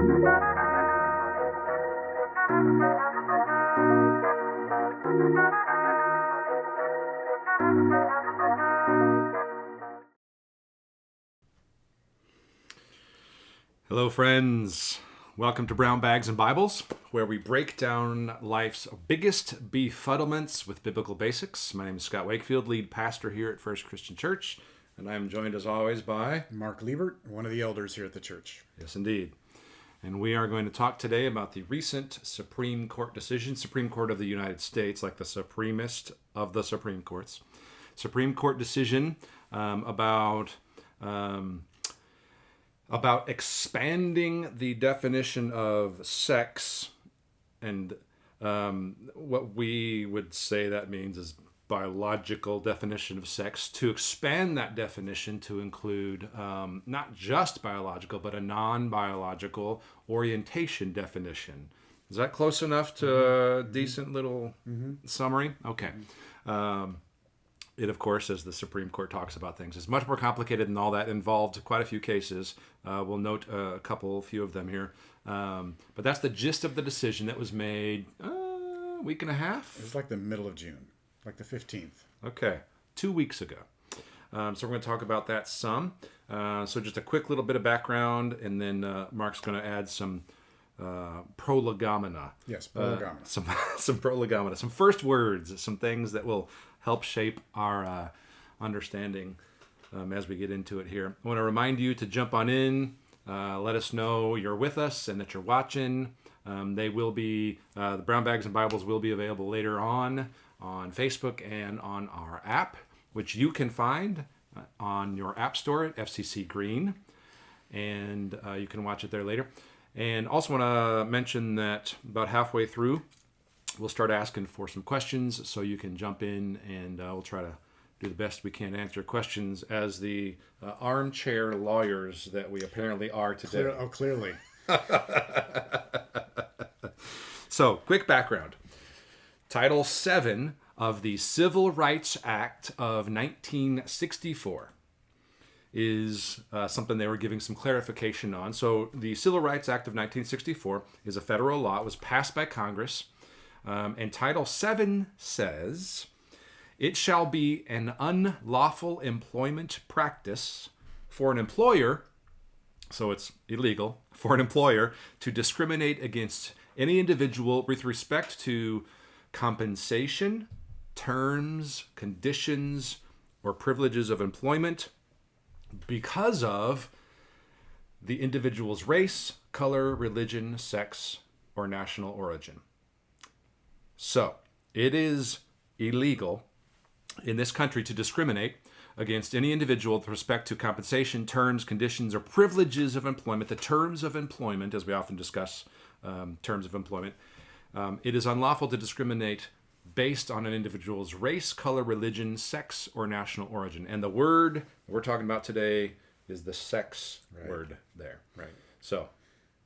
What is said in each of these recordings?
Hello, friends. Welcome to Brown Bags and Bibles, where we break down life's biggest befuddlements with biblical basics. My name is Scott Wakefield, lead pastor here at First Christian Church, and I am joined as always by Mark Liebert, one of the elders here at the church. Yes, indeed. And we are going to talk today about the recent Supreme Court decision, Supreme Court of the United States, like the supremest of the Supreme Courts. Supreme Court decision about expanding the definition of sex, and what we would say that means is biological definition of sex, to expand that definition to include not just biological, but a non-biological orientation definition. Is that close enough to a decent little summary? Okay. It, of course, as the Supreme Court talks about things, is much more complicated than all that. Involved quite a few cases. We'll note a few of them here. But that's the gist of the decision that was made a week and a half? It was like the middle of June, like the 15th. Okay, 2 weeks ago. So we're going to talk about that some. So just a quick little bit of background, and then Mark's going to add some prolegomena. Yes, prolegomena. Some prolegomena, some first words, some things that will help shape our understanding as we get into it here. I want to remind you to jump on in, let us know you're with us and that you're watching. They will be, the Brown Bags and Bibles will be available later on Facebook and on our app, which you can find on your app store at FCC Green, and you can watch it there later. And also want to mention that about halfway through, we'll start asking for some questions, so you can jump in, and we'll try to do the best we can to answer questions as the armchair lawyers that we apparently are today. Clearly. So, quick background. Title VII of the Civil Rights Act of 1964 is something they were giving some clarification on. So, the Civil Rights Act of 1964 is a federal law. It was passed by Congress. And Title VII says, "It shall be an unlawful employment practice for an employer," so it's illegal, "for an employer to discriminate against any individual with respect to compensation, terms, conditions, or privileges of employment because of the individual's race, color, religion, sex, or national origin." So, it is illegal in this country to discriminate against any individual with respect to compensation, terms, conditions, or privileges of employment. The terms of employment, as we often discuss terms of employment, it is unlawful to discriminate based on an individual's race, color, religion, sex, or national origin. And the word we're talking about today is the sex word there. Right. So,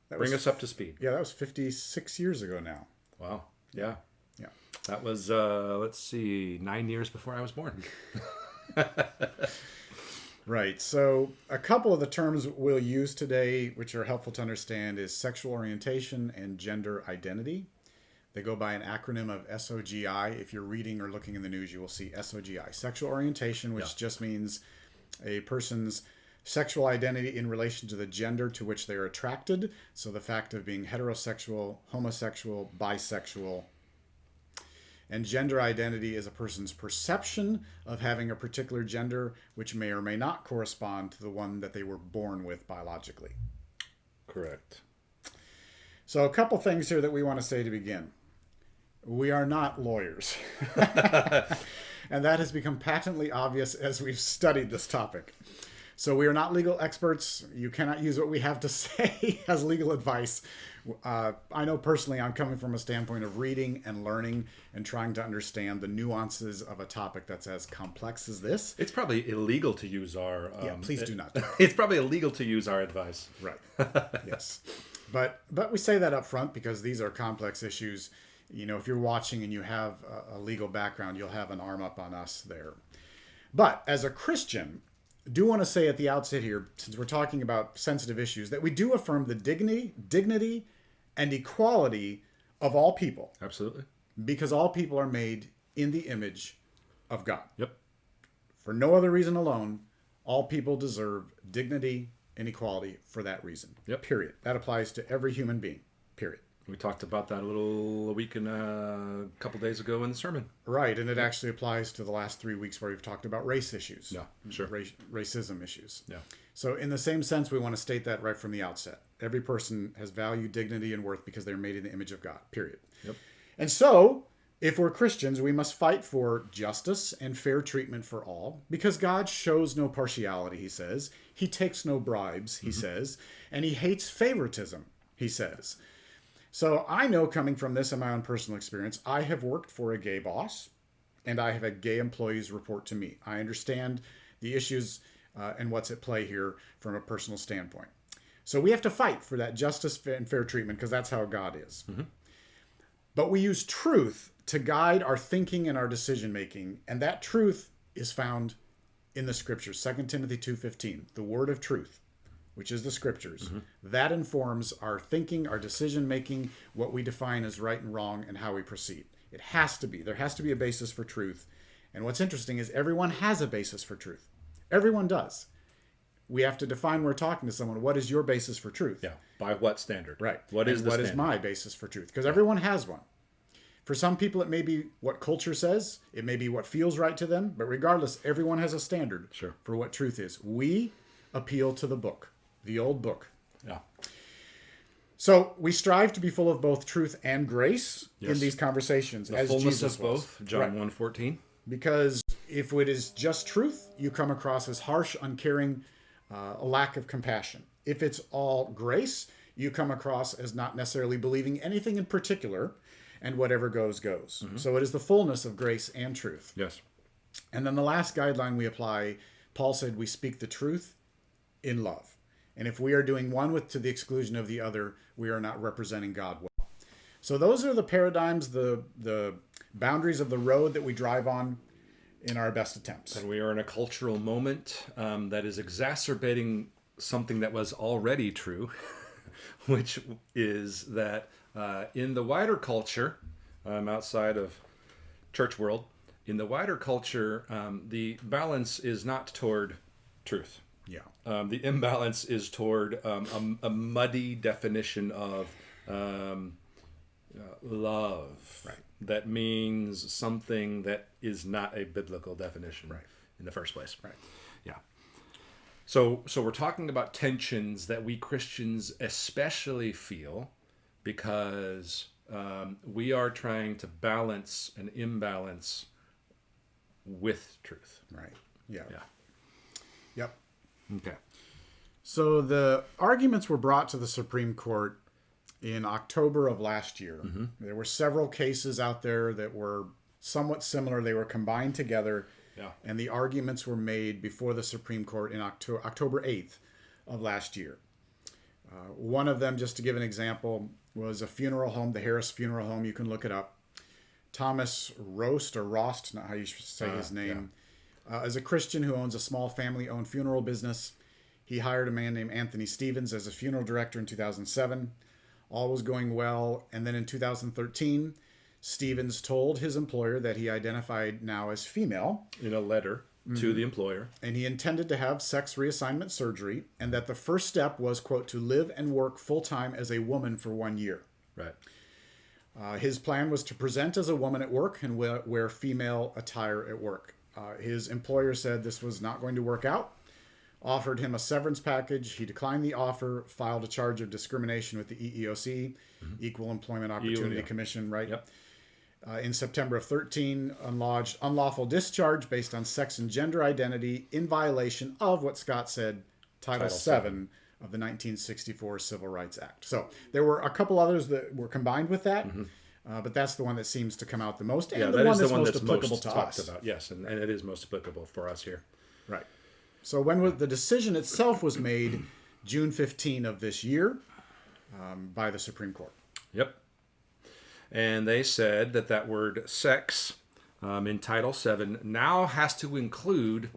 bring us up to speed. Yeah, that was 56 years ago now. Wow. Yeah. Yeah. That was, 9 years before I was born. Right. So a couple of the terms we'll use today, which are helpful to understand, is sexual orientation and gender identity. They go by an acronym of SOGI. If you're reading or looking in the news, you will see SOGI. Sexual orientation, which just means a person's sexual identity in relation to the gender to which they are attracted. So the fact of being heterosexual, homosexual, bisexual. And gender identity is a person's perception of having a particular gender, which may or may not correspond to the one that they were born with biologically. Correct. So a couple things here that we want to say to begin. We are not lawyers. And that has become patently obvious as we've studied this topic. So we are not legal experts. You cannot use what we have to say as legal advice. I know personally I'm coming from a standpoint of reading and learning and trying to understand the nuances of a topic that's as complex as this. It's probably illegal to use our... please do not. It's probably illegal to use our advice. Right. Yes. But we say that up front because these are complex issues. You know, if you're watching and you have a legal background, you'll have an arm up on us there. But as a Christian, do want to say at the outset here, since we're talking about sensitive issues, that we do affirm the dignity and equality of all people. Absolutely. Because all people are made in the image of God. Yep. For no other reason alone, all people deserve dignity and equality for that reason. Yep. Period. That applies to every human being. Period. We talked about that a week and a couple days ago in the sermon. Right, and it actually applies to the last 3 weeks where we've talked about race issues. Yeah, sure. Racism issues. Yeah. So in the same sense, we want to state that right from the outset. Every person has value, dignity, and worth because they're made in the image of God. Period. Yep. And so, if we're Christians, we must fight for justice and fair treatment for all, because God shows no partiality, he says. He takes no bribes, he says. And he hates favoritism, he says. So I know, coming from this in my own personal experience, I have worked for a gay boss, and I have had gay employees report to me. I understand the issues and what's at play here from a personal standpoint. So we have to fight for that justice and fair treatment, because that's how God is. Mm-hmm. But we use truth to guide our thinking and our decision making, and that truth is found in the scriptures. 2 Timothy 2:15, the word of truth, which is the scriptures. Mm-hmm. That informs our thinking, our decision making, what we define as right and wrong, and how we proceed. It has to be. There has to be a basis for truth. And what's interesting is everyone has a basis for truth. Everyone does. We have to define when we're talking to someone, what is your basis for truth? Yeah. By what standard? Right. What is my basis for truth? Because everyone has one. For some people, it may be what culture says. It may be what feels right to them. But regardless, everyone has a standard for what truth is. We appeal to the book, the old book. Yeah. So we strive to be full of both truth and grace in these conversations. The as fullness Jesus of both, John 1:14. Because if it is just truth, you come across as harsh, uncaring, a lack of compassion. If it's all grace, you come across as not necessarily believing anything in particular, and whatever goes, goes. Mm-hmm. So it is the fullness of grace and truth. Yes. And then the last guideline we apply, Paul said, we speak the truth in love. And if we are doing one to the exclusion of the other, we are not representing God well. So those are the paradigms, the boundaries of the road that we drive on in our best attempts. And we are in a cultural moment that is exacerbating something that was already true, which is that in the wider culture, outside of church world, in the wider culture, the balance is not toward truth. Yeah. The imbalance is toward a muddy definition of love. Right. That means something that is not a biblical definition in the first place. Right. Yeah. So we're talking about tensions that we Christians especially feel because we are trying to balance an imbalance with truth. Right. Yeah. Yeah. Yep. Okay. So the arguments were brought to the Supreme Court in October of last year. Mm-hmm. There were several cases out there that were somewhat similar. They were combined together, and the arguments were made before the Supreme Court in October 8th of last year. One of them, just to give an example, was a funeral home, the Harris Funeral Home. You can look it up. Thomas Rost, not how you say his name, is a Christian who owns a small family-owned funeral business. He hired a man named Anthony Stevens as a funeral director in 2007. All was going well, and then in 2013, Stevens told his employer that he identified now as female. In a letter to the employer. And he intended to have sex reassignment surgery, and that the first step was, quote, to live and work full-time as a woman for 1 year. Right. His plan was to present as a woman at work and wear female attire at work. His employer said this was not going to work out, offered him a severance package. He declined the offer, filed a charge of discrimination with the EEOC, Equal Employment Opportunity Commission, right? Yep. In September of 13, lodged unlawful discharge based on sex and gender identity in violation of what Scott said, Title VII of the 1964 Civil Rights Act. So there were a couple others that were combined with that, but that's the one that seems to come out the most, and the one that's most applicable to us. About. Yes, and it is most applicable for us here. Right. So when the decision itself was made, June 15 of this year, by the Supreme Court. Yep. And they said that word sex in Title VII now has to include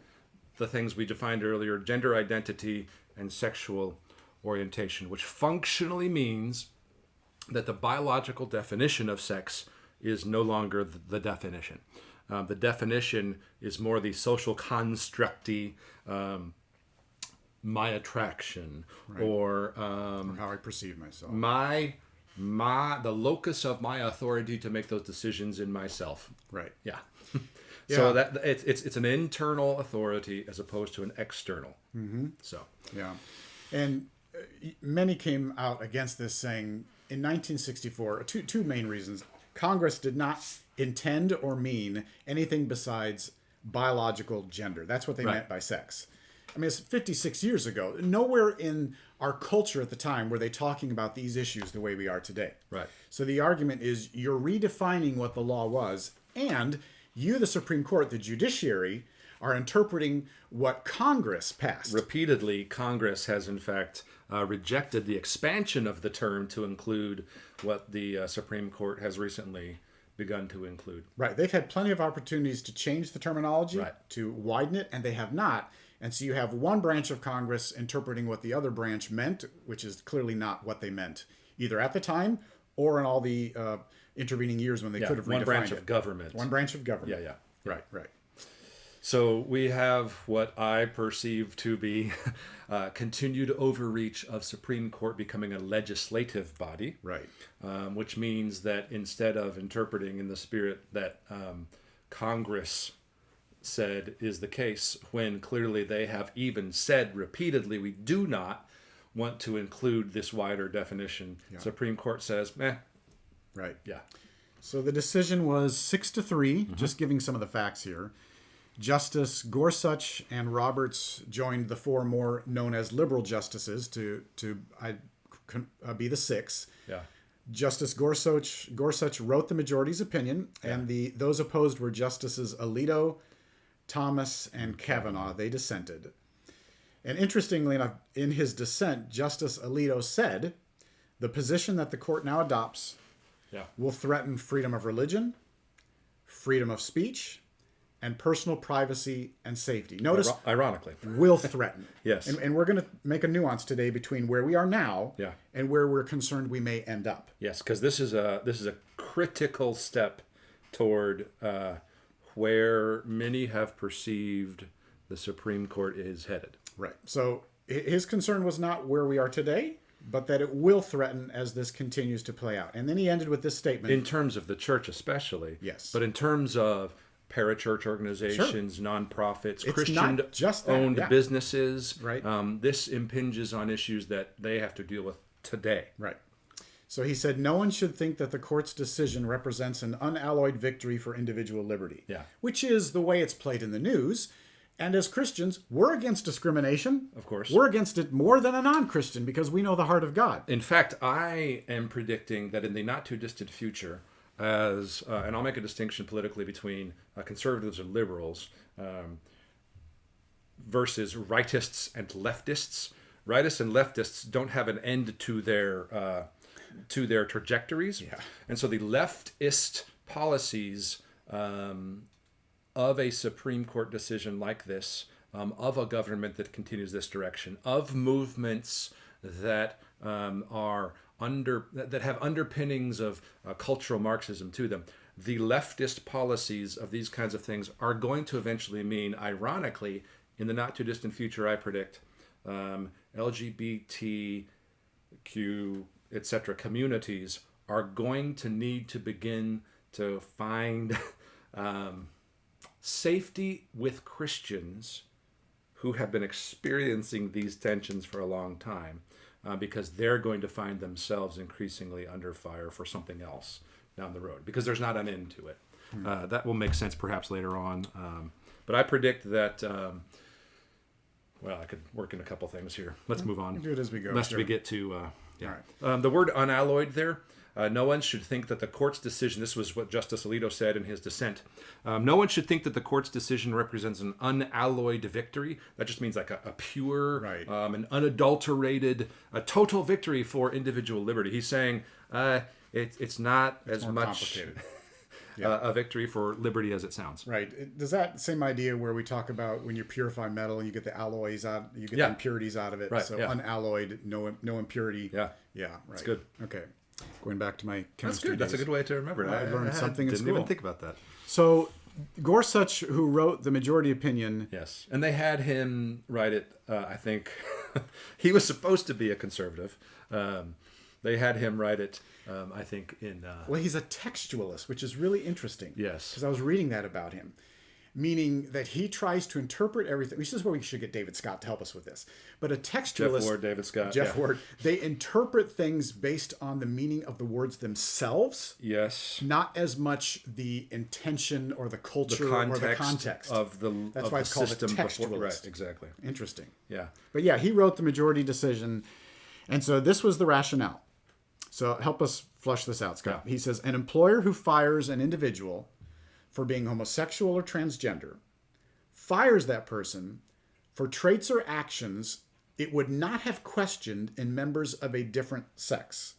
the things we defined earlier: gender identity and sexual orientation, which functionally means that the biological definition of sex is no longer the definition. The definition is more the social constructy, my attraction, or how I perceive myself. The locus of my authority to make those decisions in myself. Right. Yeah. So that it's an internal authority as opposed to an external. Mm-hmm. So yeah, and many came out against this, saying in 1964 two main reasons: Congress did not intend or mean anything besides biological gender. That's what they meant by sex. I mean, it's 56 years ago. Nowhere in our culture at the time were they talking about these issues the way we are today. Right. So the argument is you're redefining what the law was, and you, the Supreme Court, the judiciary, are interpreting what Congress passed. Repeatedly, Congress has in fact rejected the expansion of the term to include what the Supreme Court has recently begun to include. Right. They've had plenty of opportunities to change the terminology, right, to widen it, and they have not. And so you have one branch of Congress interpreting what the other branch meant, which is clearly not what they meant, either at the time or in all the intervening years when they could have redefined one branch it. of government. One branch of government. Yeah. Right. So we have what I perceive to be continued overreach of Supreme Court becoming a legislative body. Right. Which means that instead of interpreting in the spirit that Congress said is the case, when clearly they have even said repeatedly we do not want to include this wider definition, Supreme Court says, meh. Right. Yeah. So the decision was 6-3, just giving some of the facts here. Justice Gorsuch and Roberts joined the four more known as liberal justices to be the six. Yeah. Justice Gorsuch wrote the majority's opinion, and those opposed were Justices Alito, Thomas, and Kavanaugh. They dissented. And interestingly enough, in his dissent, Justice Alito said, the position that the court now adopts will threaten freedom of religion, freedom of speech, and personal privacy and safety. Notice, ironically, will threaten. Yes. And we're going to make a nuance today between where we are now and where we're concerned we may end up. Yes, because this is a critical step toward where many have perceived the Supreme Court is headed. Right. So his concern was not where we are today, but that it will threaten as this continues to play out. And then he ended with this statement. In terms of the church especially. Yes. But in terms of parachurch organizations, nonprofits, Christian-owned businesses, right. This impinges on issues that they have to deal with today. Right. So he said, no one should think that the court's decision represents an unalloyed victory for individual liberty, which is the way it's played in the news. And as Christians, we're against discrimination. Of course. We're against it more than a non-Christian because we know the heart of God. In fact, I am predicting that in the not-too-distant future, and I'll make a distinction politically between conservatives and liberals versus rightists and leftists. Rightists and leftists don't have an end to their trajectories. Yeah. And so the leftist policies of a Supreme Court decision like this, of a government that continues this direction, of movements that that have underpinnings of cultural Marxism to them, the leftist policies of these kinds of things are going to eventually mean, ironically, in the not too distant future, I predict, LGBTQ, etc. communities are going to need to begin to find safety with Christians who have been experiencing these tensions for a long time, because they're going to find themselves increasingly under fire for something else down the road, because there's not an end to it. That will make sense perhaps later on. But I predict that, I could work in a couple things here. Let's move on. We'll do it as we go. Lest we get to... All right. The word unalloyed there, no one should think that the court's decision, this was what Justice Alito said in his dissent, no one should think that the court's decision represents an unalloyed victory. That just means like a pure, an unadulterated, a total victory for individual liberty. He's saying it's not as much... a victory for liberty as it sounds. Right. Does that same idea where we talk about when you purify metal and you get the alloys out, you get the impurities out of it. Right, So unalloyed, no impurity. Yeah. Yeah. Right. That's good. Okay. Going back to my chemistry That's good. days. That's a good way to remember it. I learned something in didn't school. even think about that. So Gorsuch, who wrote the majority opinion. Yes. And they had him write it, I think, he was supposed to be a conservative. They had him write it, I think, in... Well, he's a textualist, which is really interesting. Yes. Because I was reading that about him. Meaning that he tries to interpret everything. This is where we should get David Scott to help us with this. But a textualist... Jeff Ward, David Scott. Jeff Ward. They interpret things based on the meaning of the words themselves. Yes. Not as much the intention or the culture or the context. Of the That's of why the it's called a system textualist. Before, right, exactly. Interesting. Yeah. But yeah, he wrote the majority decision. And so this was the rationale. So help us flush this out, Scott. Yeah. He says, an employer who fires an individual for being homosexual or transgender fires that person for traits or actions it would not have questioned in members of a different sex.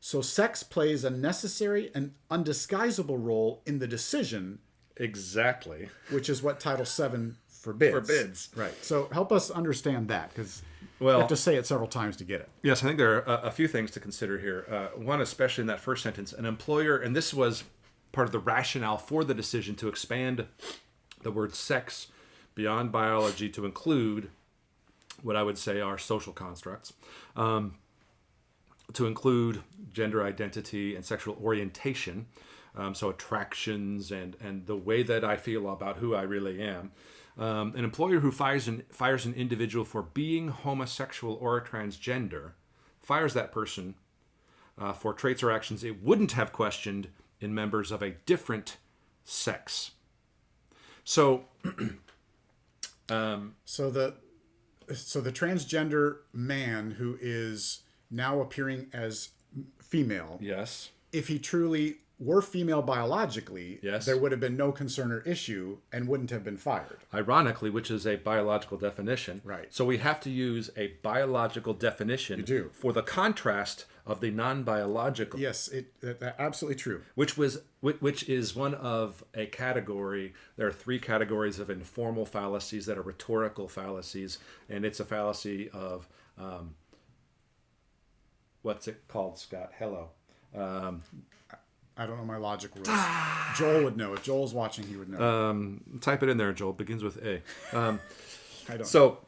So sex plays a necessary and undisguisable role in the decision. Exactly. Which is what Title VII forbids. Forbids. Right. So help us understand that, because Well, you have to say it several times to get it. Yes, I think there are a few things to consider here. One, especially in that first sentence, an employer, and this was part of the rationale for the decision to expand the word sex beyond biology to include what I would say are social constructs, to include gender identity and sexual orientation, so attractions and the way that I feel about who I really am. An employer who fires an individual for being homosexual or transgender fires that person for traits or actions it wouldn't have questioned in members of a different sex. So, So the transgender man who is now appearing as female, yes, if he truly were female biologically, Yes. there would have been no concern or issue and wouldn't have been fired. ironically, which is a biological definition. Right. So we have to use a biological definition do. for the contrast of the non-biological. Yes, absolutely true. Which is one of a category. There are three categories of informal fallacies that are rhetorical fallacies, and it's a fallacy of what's it called, Scott? Hello. I don't know my logic rules. Joel would know. If Joel's watching, he would know. Type it in there, Joel. Begins with A. I don't. So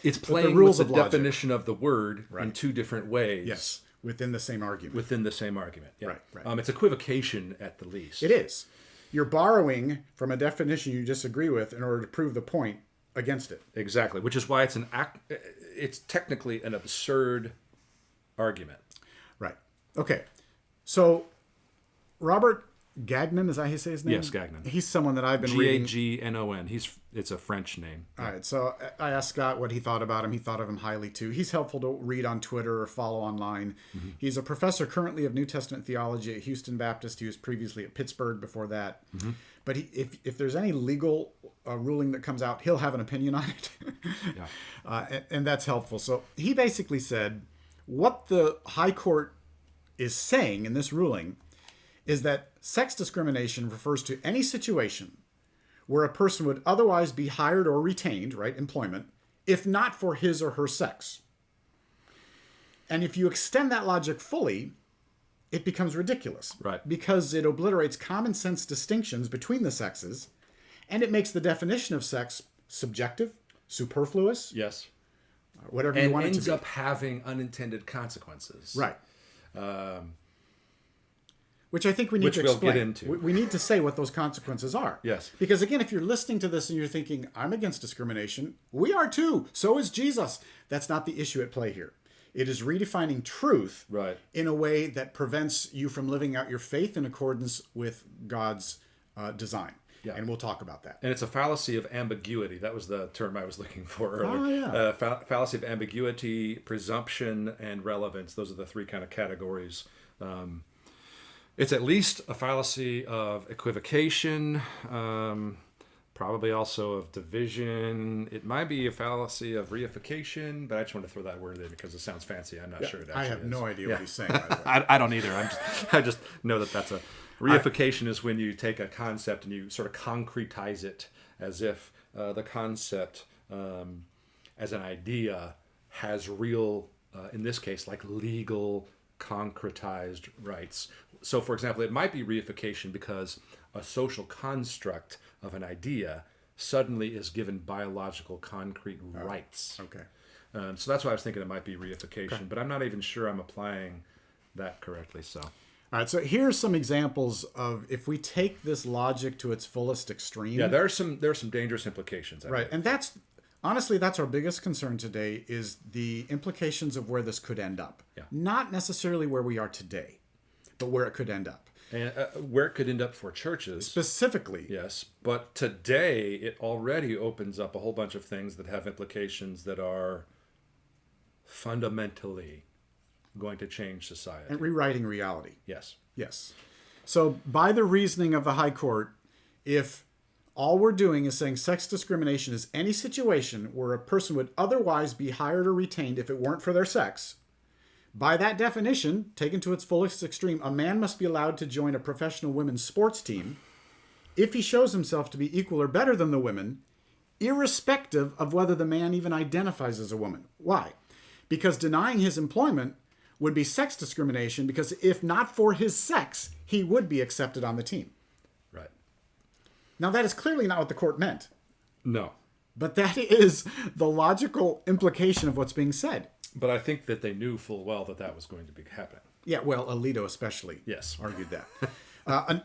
it's playing rules with the of logic. definition of the word in Right. two different ways. Yes, within the same argument. Within the same argument. Yeah. Right. It's equivocation at the least. It is. You're borrowing from a definition you disagree with in order to prove the point against it. Exactly. Which is why it's technically an absurd argument. Right. Okay. So Robert Gagnon, is that how you say his name? Yes, Gagnon. He's someone that I've been reading. Gagnon. It's a French name. All right. So I asked Scott what he thought about him. He thought of him highly too. He's helpful to read on Twitter or follow online. Mm-hmm. He's a professor currently of New Testament theology at Houston Baptist. He was previously at Pittsburgh before that. Mm-hmm. But if there's any legal ruling that comes out, he'll have an opinion on it. Yeah. And that's helpful. So he basically said what the High Court is saying in this ruling is that sex discrimination refers to any situation where a person would otherwise be hired or retained, right, employment, if not for his or her sex. And if you extend that logic fully, it becomes ridiculous. Right. Because it obliterates common sense distinctions between the sexes, and it makes the definition of sex subjective, superfluous, Yes. whatever you And want it to ends be. up having unintended consequences. Right. Which I think we need to Which we'll explain. get into. We need to say what those consequences are. Yes. Because again, if you're listening to this and you're thinking, I'm against discrimination, we are too. So is Jesus. That's not the issue at play here. It is redefining truth Right. in a way that prevents you from living out your faith in accordance with God's design. Yeah. And we'll talk about that. And it's a fallacy of ambiguity. That was the term I was looking for earlier. Oh, yeah. Fallacy of ambiguity, presumption, and relevance. Those are the three kind of categories. It's at least a fallacy of equivocation, probably also of division. It might be a fallacy of reification, but I just want to throw that word in because it sounds fancy. I'm not sure it actually I have is. no idea what he's saying, by the way. I don't either. I just know that that's Reification is when you take a concept and you sort of concretize it as if the concept as an idea has real, in this case, like legal concretized rights. So, for example, it might be reification because a social construct of an idea suddenly is given biological concrete rights. Okay. So that's why I was thinking it might be reification, but I'm not even sure I'm applying that correctly. So, All right. So here's some examples of if we take this logic to its fullest extreme. yeah, there are some dangerous implications. Right. And that's honestly, that's our biggest concern today is the implications of where this could end up. Yeah. Not necessarily where we are today, but where it could end up. And where it could end up for churches. Specifically. Yes, but today it already opens up a whole bunch of things that have implications that are fundamentally going to change society. And rewriting reality. Yes. Yes. So by the reasoning of the High Court, if all we're doing is saying sex discrimination is any situation where a person would otherwise be hired or retained if it weren't for their sex, by that definition, taken to its fullest extreme, a man must be allowed to join a professional women's sports team if he shows himself to be equal or better than the women, irrespective of whether the man even identifies as a woman. Why? Because denying his employment would be sex discrimination, because if not for his sex, he would be accepted on the team. Right. Now, that is clearly not what the court meant, No. but that is the logical implication of what's being said. But I think that they knew full well that that was going to be happening. Yeah, well, Alito especially Yes. argued that.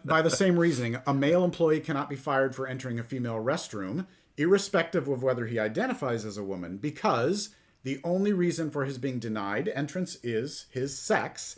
By the same reasoning, a male employee cannot be fired for entering a female restroom, irrespective of whether he identifies as a woman, because the only reason for his being denied entrance is his sex.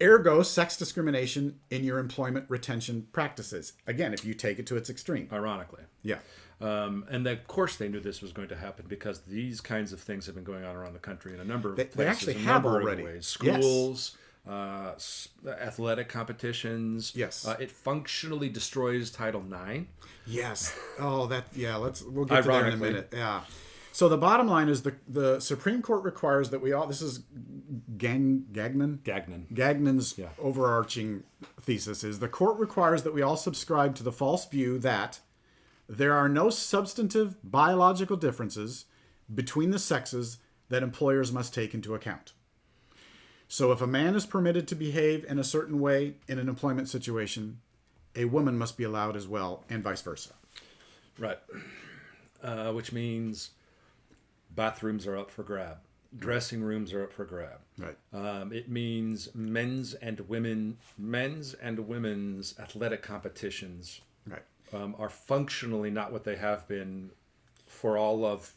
Ergo, sex discrimination in your employment retention practices. Again, if you take it to its extreme. Ironically. Yeah. And of course they knew this was going to happen because these kinds of things have been going on around the country in a number of places. They actually a have number already. Of ways. Schools, athletic competitions. Yes. It functionally destroys Title IX. Yes. Oh, we'll get to that in a Ironically. minute. Yeah. So the bottom line is the Supreme Court requires that we all, this is Gagnon's overarching thesis is the court requires that we all subscribe to the false view that there are no substantive biological differences between the sexes that employers must take into account. So if a man is permitted to behave in a certain way in an employment situation, a woman must be allowed as well, and vice versa. Right. Which means bathrooms are up for grab. Dressing rooms are up for grab. Right. It means men's and women's athletic competitions Right. are functionally not what they have been for all of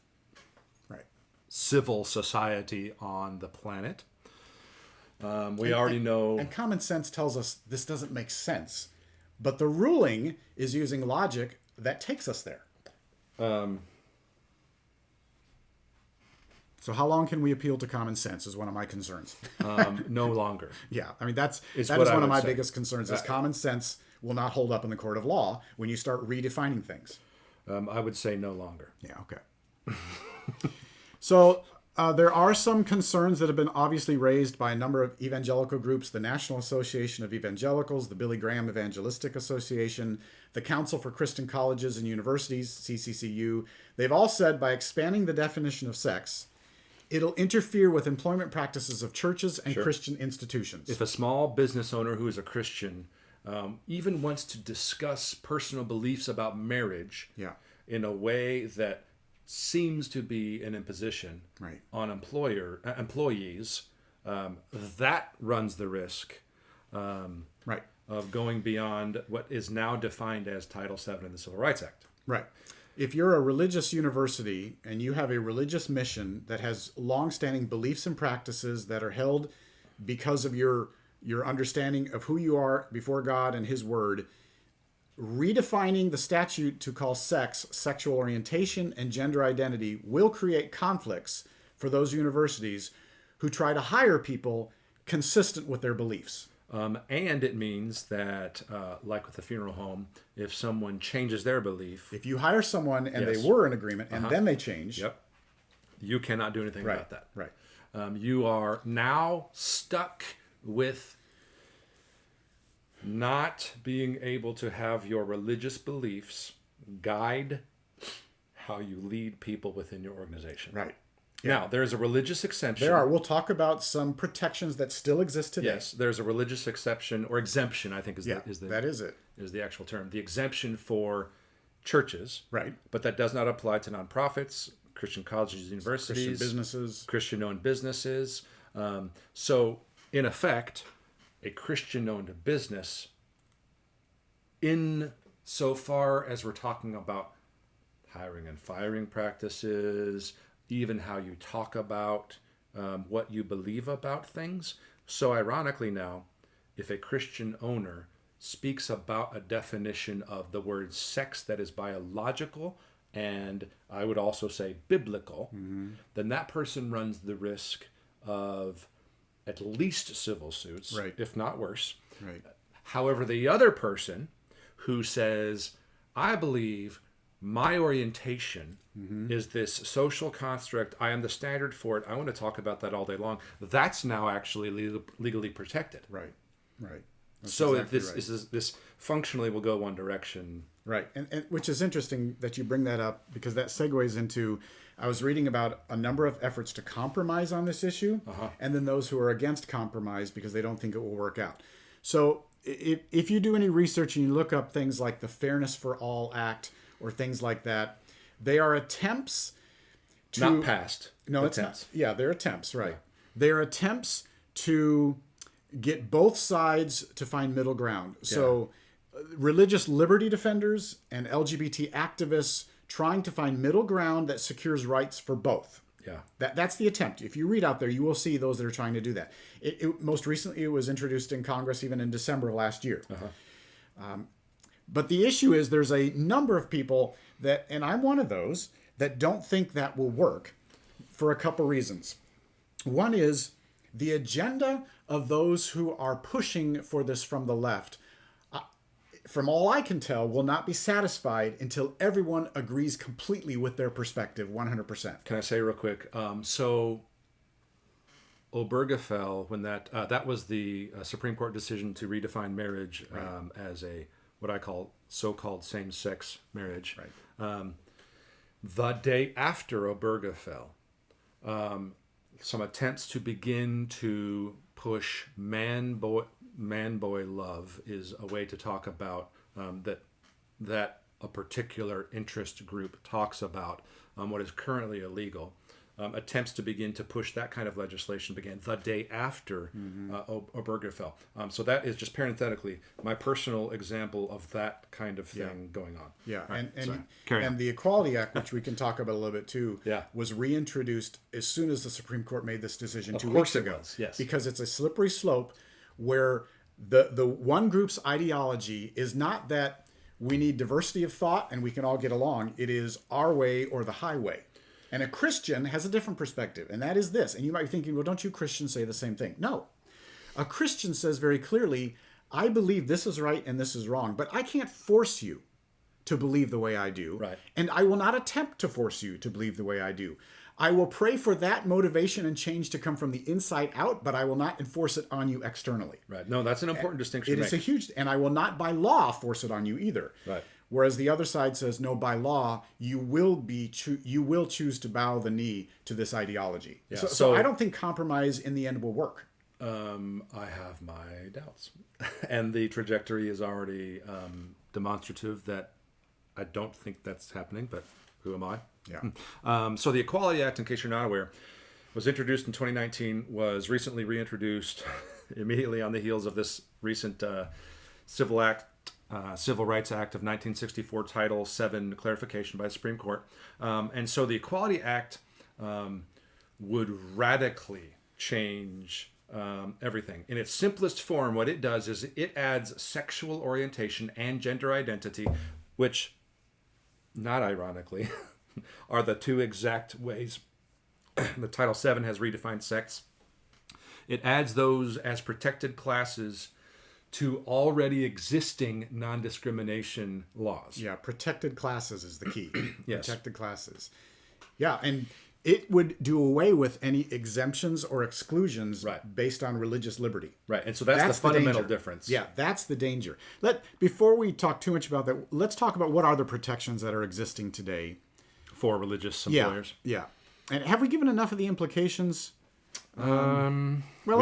Right. civil society on the planet. We already know. And common sense tells us this doesn't make sense. But the ruling is using logic that takes us there. So how long can we appeal to common sense is one of my concerns. No longer. Yeah, I mean, that is what I one of would my say. biggest concerns is common sense will not hold up in the court of law when you start redefining things. I would say no longer. Yeah, okay. So there are some concerns that have been obviously raised by a number of evangelical groups, the National Association of Evangelicals, the Billy Graham Evangelistic Association, the Council for Christian Colleges and Universities, CCCU. They've all said by expanding the definition of sex, it'll interfere with employment practices of churches and Christian institutions. If a small business owner who is a Christian even wants to discuss personal beliefs about marriage in a way that seems to be an imposition on employees, that runs the risk of going beyond what is now defined as Title VII in the Civil Rights Act. Right. If you're a religious university and you have a religious mission that has long-standing beliefs and practices that are held because of your understanding of who you are before God and His Word, redefining the statute to call sex, sexual orientation, and gender identity will create conflicts for those universities who try to hire people consistent with their beliefs. And it means that, like with the funeral home, if someone changes their belief... If you hire someone and they were in agreement and then they change... You cannot do anything about that. Right. You are now stuck with not being able to have your religious beliefs guide how you lead people within your organization. Right. Now, there's a religious exception. There are. We'll talk about some protections that still exist today. Yes, there's a religious exception or exemption, I think That is it. is the actual term. The exemption for churches. Right. But that does not apply to nonprofits, Christian colleges, universities, Christian-owned businesses. So, in effect, a Christian-owned business, in so far as we're talking about hiring and firing practices, even how you talk about what you believe about things. So ironically now, if a Christian owner speaks about a definition of the word sex that is biological, and I would also say biblical, then that person runs the risk of at least civil suits, Right. if not worse. Right. However, the other person who says, I believe my orientation is this social construct, I am the standard for it, I want to talk about that all day long, that's now actually legally protected. Right. Right. That's So exactly this functionally will go one direction. Right. And which is interesting that you bring that up, because that segues into, I was reading about a number of efforts to compromise on this issue, and then those who are against compromise because they don't think it will work out. So if you do any research and you look up things like the Fairness for All Act or things like that, they are attempts to... Not passed. No, attempts. it's not. Yeah, they're attempts, right. They're attempts to get both sides to find middle ground. So religious liberty defenders and LGBT activists trying to find middle ground that secures rights for both. Yeah. That's the attempt. If you read out there, you will see those that are trying to do that. Most recently, it was introduced in Congress even in December of last year. But the issue is there's a number of people that, and I'm one of those, that don't think that will work for a couple reasons. One is the agenda of those who are pushing for this from the left, from all I can tell, will not be satisfied until everyone agrees completely with their perspective, 100%. Can I say real quick? So Obergefell, when that was the Supreme Court decision to redefine marriage as a what I call so-called same-sex marriage. Right. The day after Obergefell, some attempts to begin to push man-boy love is a way to talk about that a particular interest group talks about what is currently illegal. Attempts to begin to push that kind of legislation began the day after Obergefell. So that is just parenthetically my personal example of that kind of thing going on. Yeah, Right, and the Equality Act, which we can talk about a little bit too, Yeah. was reintroduced as soon as the Supreme Court made this decision 2 course weeks it ago. was, yes. Because it's a slippery slope where the one group's ideology is not that we need diversity of thought and we can all get along. It is our way or the highway. And a Christian has a different perspective, and that is this. And you might be thinking, well, don't you Christians say the same thing? No. A Christian says very clearly, I believe this is right and this is wrong, but I can't force you to believe the way I do. Right. And I will not attempt to force you to believe the way I do. I will pray for that motivation and change to come from the inside out, but I will not enforce it on you externally. Right. No, that's an important distinction. It is a huge, and I will not by law force it on you either. Right. Whereas the other side says, no, by law, you will choose to bow the knee to this ideology. Yeah. So I don't think compromise in the end will work. I have my doubts. And the trajectory is already demonstrative that I don't think that's happening, but who am I? Yeah. So the Equality Act, in case you're not aware, was introduced in 2019, was recently reintroduced immediately on the heels of this recent Civil Rights Act of 1964, Title VII clarification by the Supreme Court. And so the Equality Act would radically change everything. In its simplest form, what it does is it adds sexual orientation and gender identity, which, not ironically, are the two exact ways the Title VII has redefined sex. It adds those as protected classes to already existing non-discrimination laws. Yeah, protected classes is the key. Yes. Protected classes. Yeah, and It would do away with any exemptions or exclusions Right. based on religious liberty. Right. And so that's the fundamental danger. difference. Yeah, that's the danger. Before we talk too much about that, let's talk about what are the protections that are existing today For religious employers. Yeah. And have we given enough of the implications? We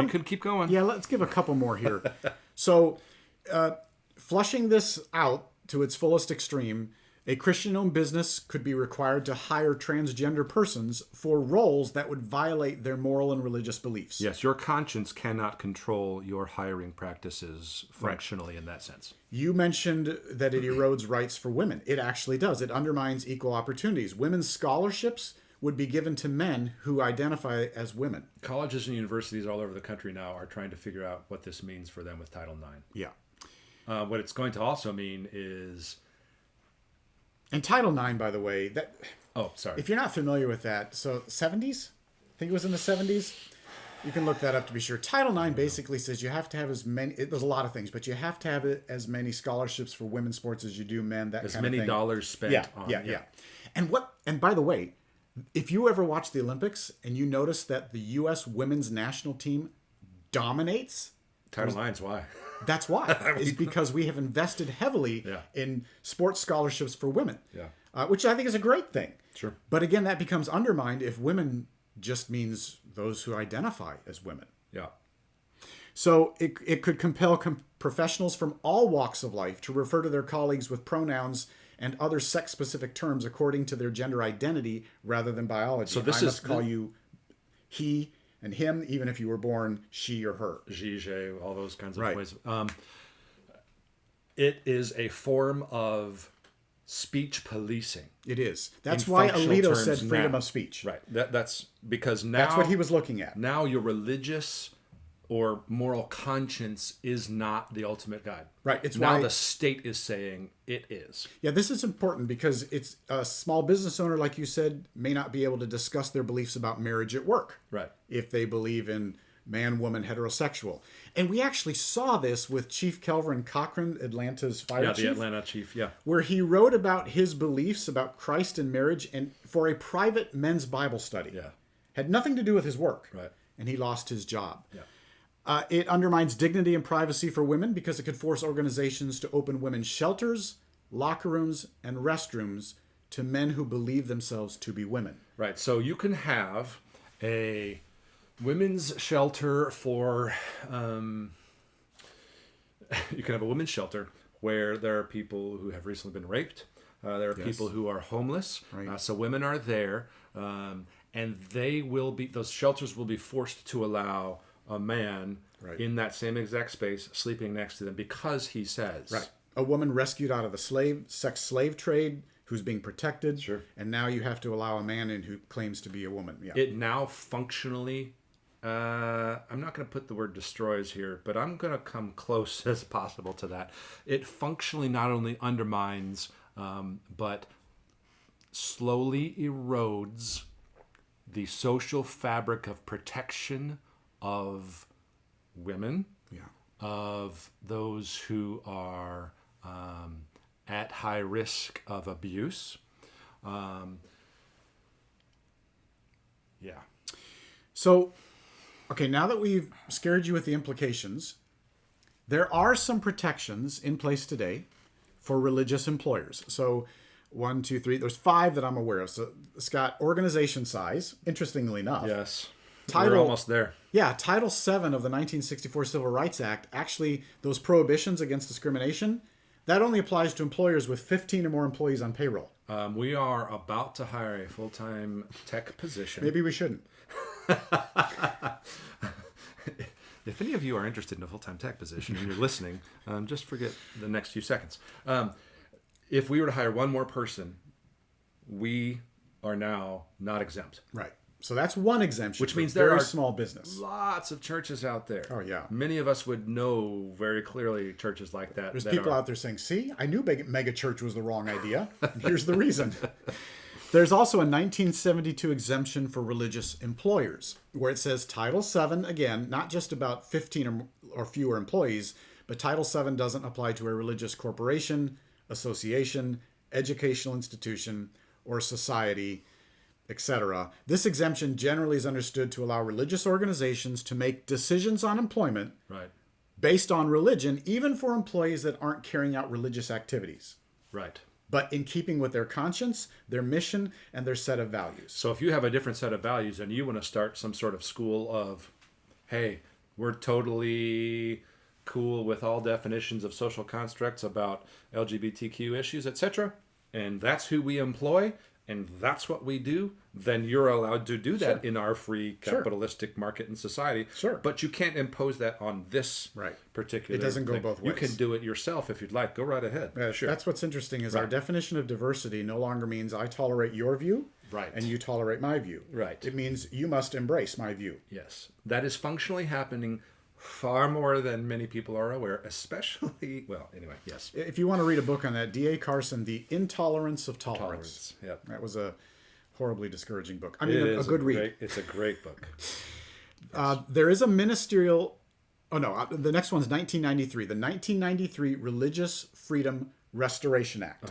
could keep going. Yeah, let's give a couple more here. So, flushing this out to its fullest extreme, a Christian-owned business could be required to hire transgender persons for roles that would violate their moral and religious beliefs. Yes, your conscience cannot control your hiring practices functionally in that sense. You mentioned that it erodes rights for women. It actually does. It undermines equal opportunities. Women's scholarships would be given to men who identify as women. Colleges and universities all over the country now are trying to figure out what this means for them with Title IX. Yeah. What it's going to also mean is... And Title IX, by the way, that Oh, sorry. if you're not familiar with that, so 70s? I think it was in the 70s. You can look that up to be sure. Title IX basically says you have to have as many, there's a lot of things, but you have to have as many scholarships for women's sports as you do men, that As kind of many thing. dollars spent on... Yeah. And by the way, if you ever watch the Olympics and you notice that the U.S. women's national team dominates, Title IX's why. that's why. It's because we have invested heavily in sports scholarships for women, which I think is a great thing. Sure. But again, that becomes undermined if women just means those who identify as women. Yeah. So it could compel professionals from all walks of life to refer to their colleagues with pronouns and other sex-specific terms according to their gender identity rather than biology. So this I must call you he and him, even if you were born she or her. She, all those kinds of Right. ways. It is a form of speech policing. It is. That's In why functional Alito terms said freedom now. of speech. Right. That's because now... That's what he was looking at. Now your religious or moral conscience is not the ultimate guide. Right. It's now why the state is saying it is. Yeah, this is important because it's a small business owner, like you said, may not be able to discuss their beliefs about marriage at work. Right. If they believe in man, woman, heterosexual. And we actually saw this with Chief Kelvin Cochran, Atlanta's fire chief. The Atlanta chief, where he wrote about his beliefs about Christ and marriage and for a private men's Bible study. Yeah. Had nothing to do with his work. Right. And he lost his job. Yeah. It undermines dignity and privacy for women because it could force organizations to open women's shelters, locker rooms, and restrooms to men who believe themselves to be women. Right. So you can have a women's shelter for... you can have a women's shelter where there are people who have recently been raped. There are people who are homeless. Right. So women are there. And they will be... Those shelters will be forced to allow a man in that same exact space sleeping next to them because he says... Right. A woman rescued out of the sex slave trade who's being protected. Sure. And now you have to allow a man in who claims to be a woman. Yeah. It now functionally... I'm not going to put the word destroys here, but I'm going to come close as possible to that. It functionally not only undermines, but slowly erodes the social fabric of protection of women, of those who are at high risk of abuse. So, okay, now that we've scared you with the implications, there are some protections in place today for religious employers. So, 1, 2, 3, there's 5 that I'm aware of. So, Scott, organization size, interestingly enough. Yes. Title, We're almost there. Yeah, Title VII of the 1964 Civil Rights Act, actually, those prohibitions against discrimination, that only applies to employers with 15 or more employees on payroll. We are about to hire a full-time tech position. Maybe we shouldn't. If any of you are interested in a full-time tech position and you're listening, just forget the next few seconds. If we were to hire one more person, we are now not exempt. Right. So that's one exemption. Which means for there very are small business. Lots of churches out there. Oh, yeah. Many of us would know very clearly churches like that. There's that people are... out there saying, see, I knew mega church was the wrong idea. And here's the reason. There's also a 1972 exemption for religious employers, where it says Title VII, again, not just about 15 or fewer employees, but Title VII doesn't apply to a religious corporation, association, educational institution, or society etc. This exemption generally is understood to allow religious organizations to make decisions on employment Right. based on religion, even for employees that aren't carrying out religious activities, Right. but in keeping with their conscience, their mission, and their set of values. So if you have a different set of values and you want to start some sort of school of, hey, we're totally cool with all definitions of social constructs about LGBTQ issues, etc., and that's who we employ, and that's what we do, then you're allowed to do that in our free capitalistic market and society. Sure. But you can't impose that on this particular It doesn't go thing. both You ways. can do it yourself if you'd like. Go right ahead. Sure. That's what's interesting is our definition of diversity no longer means I tolerate your view and you tolerate my view. Right. It means you must embrace my view. Yes. That is functionally happening far more than many people are aware, especially, well, anyway, yes. If you want to read a book on that, D.A. Carson, The Intolerance of Tolerance. Yep. That was a horribly discouraging book. I mean, a good read. It's a great book. There is a ministerial, the next one's 1993, the 1993 Religious Freedom Restoration Act,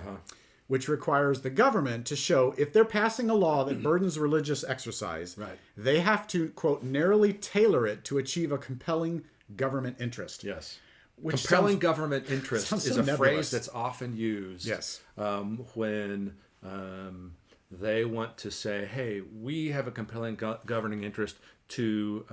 which requires the government to show if they're passing a law that burdens religious exercise, they have to, quote, narrowly tailor it to achieve a compelling government interest. Yes. Which compelling government interest sounds is so a nebulous. phrase that's often used when they want to say, hey, we have a compelling governing interest to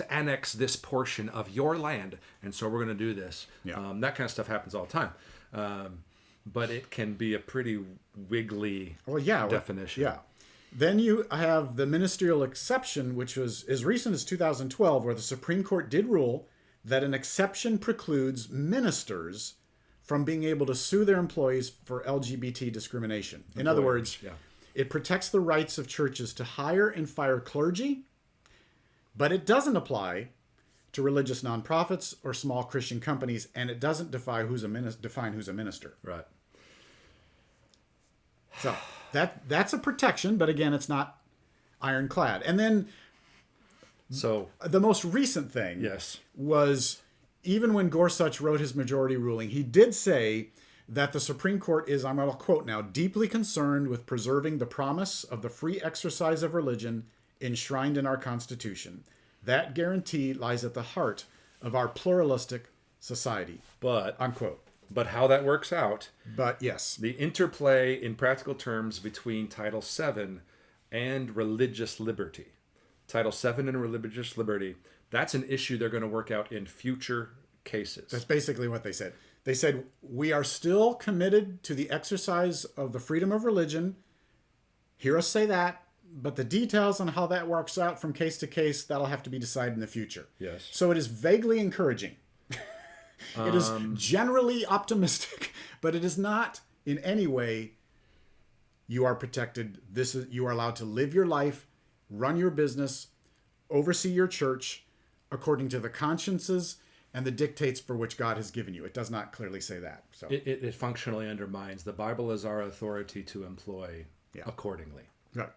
annex this portion of your land, and so we're going to do this. That kind of stuff happens all the time. But it can be a pretty wiggly definition. Then you have the ministerial exception, which was as recent as 2012, where the Supreme Court did rule that an exception precludes ministers from being able to sue their employees for LGBT discrimination. In other words, it protects the rights of churches to hire and fire clergy, but it doesn't apply to religious nonprofits or small Christian companies, and it doesn't define who's a minister. Right. So that's a protection, but again, it's not ironclad. And then the most recent thing was, even when Gorsuch wrote his majority ruling, he did say that the Supreme Court is, I'm going to quote now, deeply concerned with preserving the promise of the free exercise of religion enshrined in our Constitution. That guarantee lies at the heart of our pluralistic society. But, unquote. But how that works out. But yes. The interplay in practical terms between Title VII and religious liberty. Title VII and religious liberty, that's an issue they're going to work out in future cases. That's basically what they said. They said, we are still committed to the exercise of the freedom of religion. Hear us say that. But the details on how that works out from case to case, that'll have to be decided in the future. Yes. So it is vaguely encouraging. It is generally optimistic, but it is not in any way you are protected. You are allowed to live your life, run your business, oversee your church according to the consciences and the dictates for which God has given you. It does not clearly say that. So it functionally undermines the Bible as our authority to employ accordingly. Right.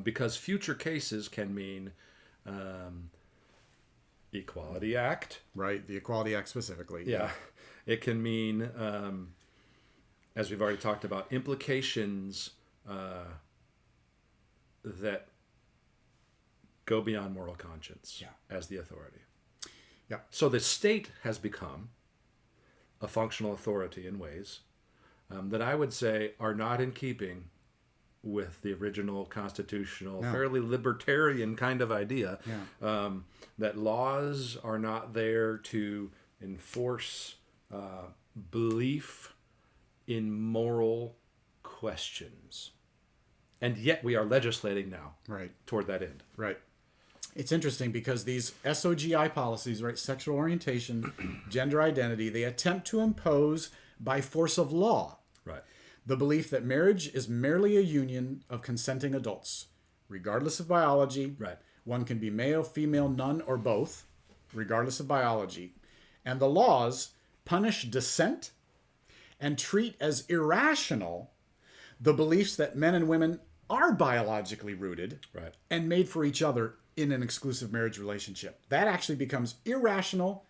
Because future cases can mean Equality Act. Right, the Equality Act specifically. Yeah. It can mean, as we've already talked about, implications that go beyond moral conscience as the authority. Yeah. So the state has become a functional authority in ways that I would say are not in keeping with the original constitutional, fairly libertarian kind of idea, that laws are not there to enforce belief in moral questions. And yet we are legislating now toward that end. Right. It's interesting because these SOGI policies, right, sexual orientation, gender identity, they attempt to impose by force of law the belief that marriage is merely a union of consenting adults, regardless of biology. One can be male, female, none, or both, regardless of biology. And the laws punish dissent and treat as irrational the beliefs that men and women are biologically rooted and made for each other in an exclusive marriage relationship. That actually becomes irrational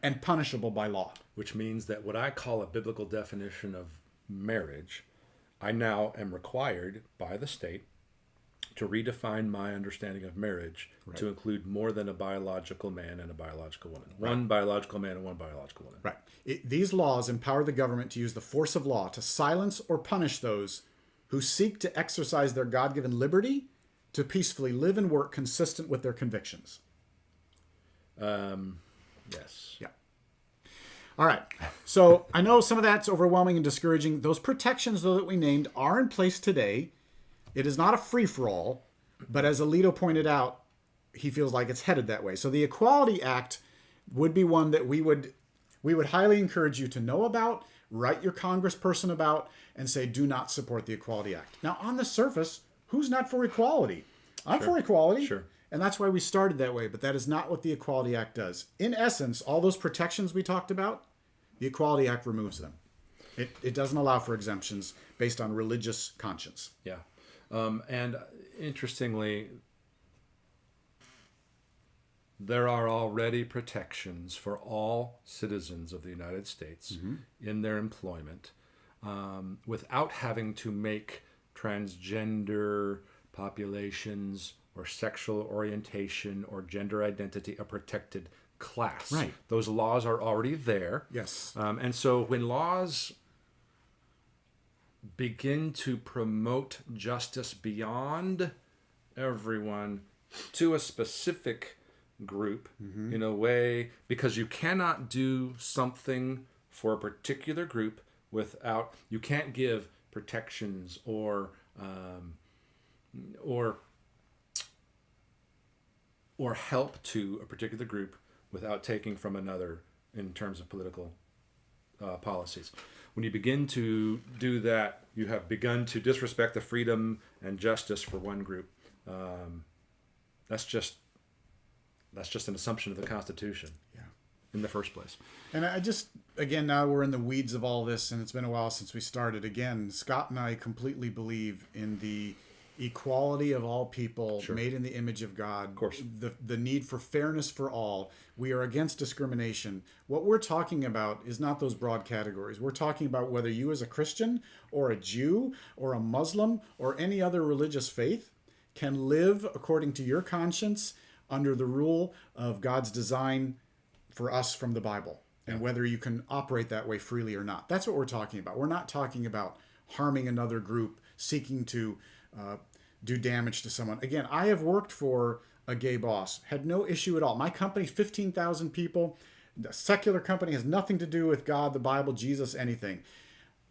and punishable by law. Which means that what I call a biblical definition of marriage, I now am required by the state to redefine my understanding of marriage to include more than a biological man and a biological woman. One biological man and one biological woman. Right. These laws empower the government to use the force of law to silence or punish those who seek to exercise their God-given liberty to peacefully live and work consistent with their convictions. Yes. Yeah. All right. So I know some of that's overwhelming and discouraging. Those protections, though, that we named are in place today. It is not a free-for-all, but as Alito pointed out, he feels like it's headed that way. So the Equality Act would be one that we would highly encourage you to know about, write your congressperson about, and say, do not support the Equality Act. Now, on the surface, who's not for equality? I'm for equality. Sure. And that's why we started that way, but that is not what the Equality Act does. In essence, all those protections we talked about, the Equality Act removes them. It doesn't allow for exemptions based on religious conscience. Yeah. And interestingly, there are already protections for all citizens of the United States in their employment without having to make transgender populations or sexual orientation or gender identity a protected class. Right. Those laws are already there. Yes. And so when laws begin to promote justice beyond everyone to a specific group in a way, because you cannot do something for a particular group without, you can't give protections or help to a particular group without taking from another in terms of political policies. When you begin to do that, you have begun to disrespect the freedom and justice for one group. That's just an assumption of the Constitution. Yeah. In the first place. And I just, again, now we're in the weeds of all this, and it's been a while since we started. Again, Scott and I completely believe in the equality of all people made in the image of God. Of course. The need for fairness for all. We are against discrimination. What we're talking about is not those broad categories. We're talking about whether you as a Christian or a Jew or a Muslim or any other religious faith can live according to your conscience under the rule of God's design for us from the Bible, and whether you can operate that way freely or not. That's what we're talking about. We're not talking about harming another group, seeking to do damage to someone. Again, I have worked for a gay boss, had no issue at all. My company, 15,000 people, the secular company, has nothing to do with God, the Bible, Jesus, anything.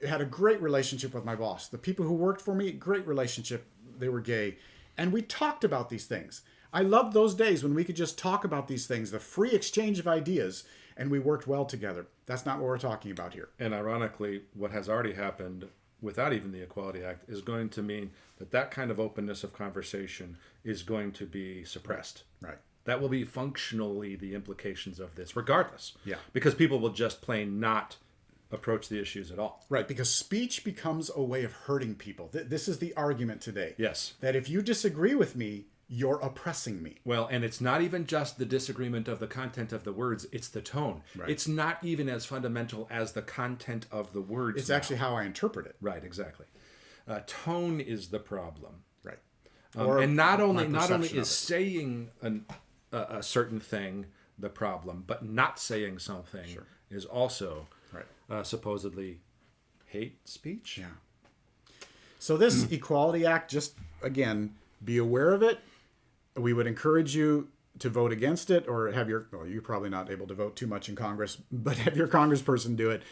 It had a great relationship with my boss. The people who worked for me, great relationship. They were gay. And we talked about these things. I loved those days when we could just talk about these things, the free exchange of ideas, and we worked well together. That's not what we're talking about here. And ironically, what has already happened without even the Equality Act is going to mean that kind of openness of conversation is going to be suppressed. Right. That will be functionally the implications of this, regardless. Yeah. Because people will just plain not approach the issues at all. Right, because speech becomes a way of hurting people. This is the argument today. Yes. That if you disagree with me, you're oppressing me. Well, and it's not even just the disagreement of the content of the words, it's the tone. Right. It's not even as fundamental as the content of the words. It's actually how I interpret it. Right, exactly. Tone is the problem. Right. And not only perception is saying a certain thing the problem, but not saying something is also supposedly hate speech. Yeah. So this Equality Act, just again, be aware of it. We would encourage you to vote against it, or have your, well, you're probably not able to vote too much in Congress, but have your congressperson do it.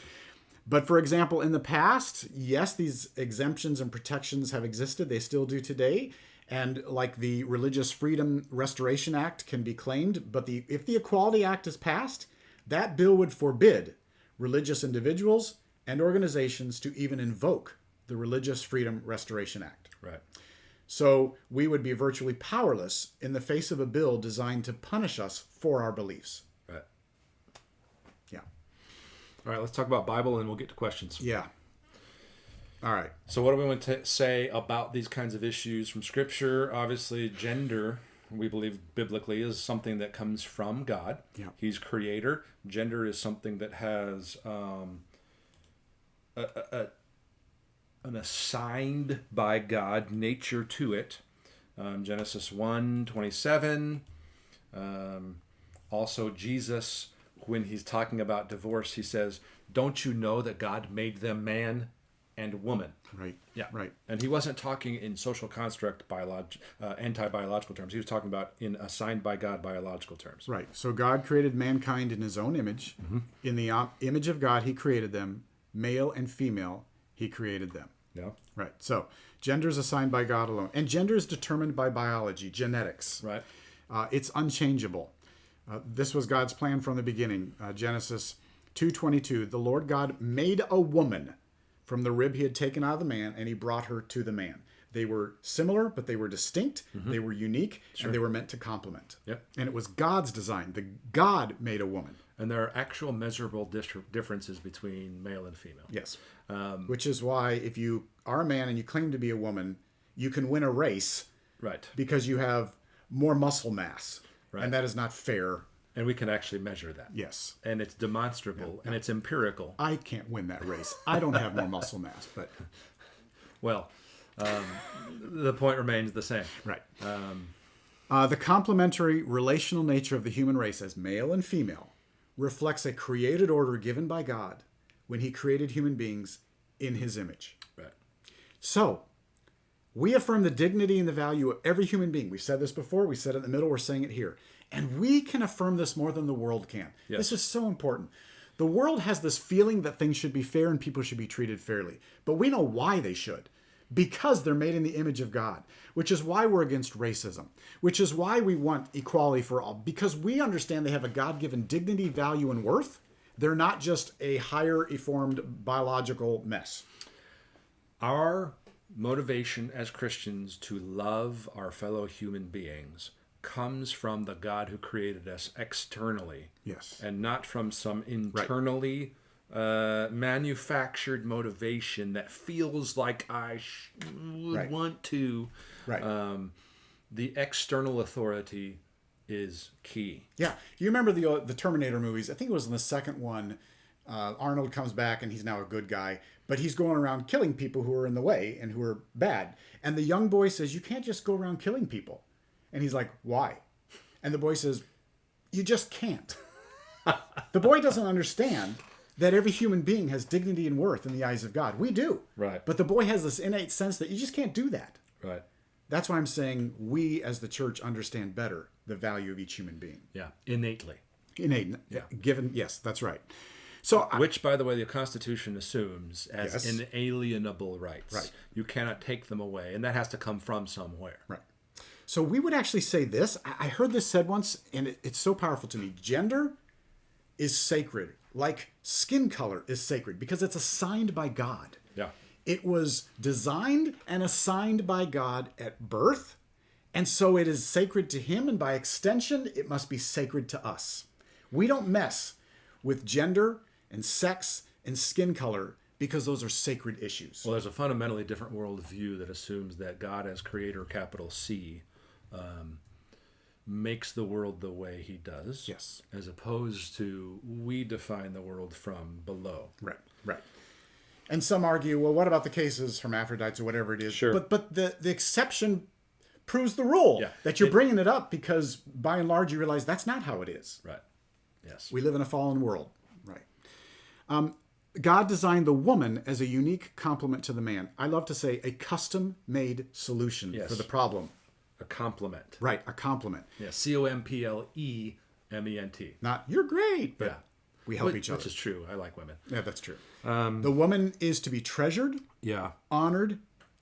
But for example, in the past, yes, these exemptions and protections have existed. They still do today. And like the Religious Freedom Restoration Act can be claimed, but if the Equality Act is passed, that bill would forbid religious individuals and organizations to even invoke the Religious Freedom Restoration Act. Right. So we would be virtually powerless in the face of a bill designed to punish us for our beliefs. Right. Yeah. All right, let's talk about Bible and we'll get to questions. Yeah. All right. So what do we want to say about these kinds of issues from Scripture? Obviously, gender, we believe biblically, is something that comes from God. Yeah. He's creator. Gender is something that has an assigned by God nature to it. Genesis 1:27. Also, Jesus, when he's talking about divorce, he says, "Don't you know that God made them man and woman?" Right. Yeah. Right. And he wasn't talking in social construct, anti-biological terms. He was talking about in assigned by God biological terms. Right. So God created mankind in his own image. In the image of God, he created them. Male and female, he created them. Yeah. Right. So gender is assigned by God alone. And gender is determined by biology, genetics. Right. It's unchangeable. This was God's plan from the beginning. Genesis 2:22. The Lord God made a woman from the rib he had taken out of the man, and he brought her to the man. They were similar, but they were distinct. They were unique, and they were meant to complement. Yep. And it was God's design. God made a woman. And there are actual measurable differences between male and female. Yes. Which is why if you are a man and you claim to be a woman, you can win a race Right. because you have more muscle mass. Right. And that is not fair. And we can actually measure that. Yes. And it's demonstrable and it's empirical. I can't win that race. I don't have more muscle mass, but Well, the point remains the same. right. The complementary relational nature of the human race as male and female reflects a created order given by God when he created human beings in his image. Right. So, we affirm the dignity and the value of every human being. We've said this before. We said it in the middle. We're saying it here. And we can affirm this more than the world can. Yes. This is so important. The world has this feeling that things should be fair and people should be treated fairly. But we know why they should. Because they're made in the image of God, which is why we're against racism, which is why we want equality for all, because we understand they have a God-given dignity, value, and worth. They're not just a higher formed biological mess. Our motivation as Christians to love our fellow human beings comes from the God who created us externally. Yes. And not from some internally manufactured motivation that feels like I would want to. Right. The external authority is key. Yeah. You remember the Terminator movies? I think it was in the second one. Arnold comes back and he's now a good guy, but he's going around killing people who are in the way and who are bad. And the young boy says, "You can't just go around killing people." And he's like, "Why?" And the boy says, "You just can't." The boy doesn't understand that every human being has dignity and worth in the eyes of God. We do. Right. But the boy has this innate sense that you just can't do that. Right. That's why I'm saying we as the church understand better the value of each human being. Yeah. Innately. Innate. Yeah. Given. Yes, that's right. So, which, by the way, the Constitution assumes as Yes. inalienable rights. Right. You cannot take them away, and that has to come from somewhere. right. So we would actually say this. I heard this said once, and it's so powerful to me. Gender is sacred, like skin color is sacred, because it's assigned by God. Yeah. It was designed and assigned by God at birth, and so it is sacred to him, and by extension, it must be sacred to us. We don't mess with gender and sex and skin color because those are sacred issues. Well, there's a fundamentally different worldview that assumes that God as creator, capital C, makes the world the way he does. Yes. As opposed to we define the world from below. Right, right. And some argue, well, what about the cases, hermaphrodites or whatever it is? Sure. But the exception proves the rule. Yeah. That you're bringing it up because by and large you realize that's not how it is. Right. Yes. We live in a fallen world. Right. God designed the woman as a unique complement to the man. I love to say a custom-made solution Yes. for the problem. A complement. Right, a complement. Yeah. COMPLEMENT. Not, you're great, but Yeah. we help each other. Which is true. I like women. Yeah, that's true. The woman is to be treasured, Yeah. honored,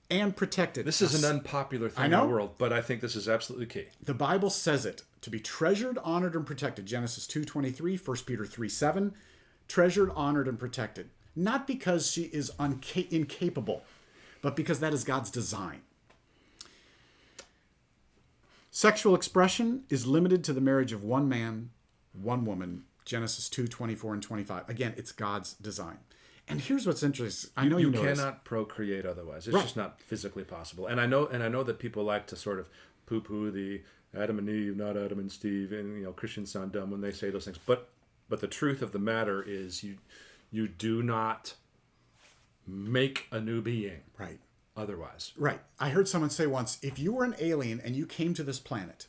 and protected. This is an unpopular thing I in know. the world, but I think this is absolutely key. The Bible says it, to be treasured, honored, and protected. Genesis 2:23, 1 Peter 3:7. Treasured, honored, and protected. Not because she is incapable, but because that is God's design. Sexual expression is limited to the marriage of one man, one woman. Genesis 2:24 and 25. Again, it's God's design. And here's what's interesting. I know you know this. cannot procreate otherwise. It's Right. just not physically possible. And I know that people like to sort of poo-poo the Adam and Eve, not Adam and Steve, and Christians sound dumb when they say those things. But the truth of the matter is you do not make a new being. Right. otherwise. Right. I heard someone say once, if you were an alien and you came to this planet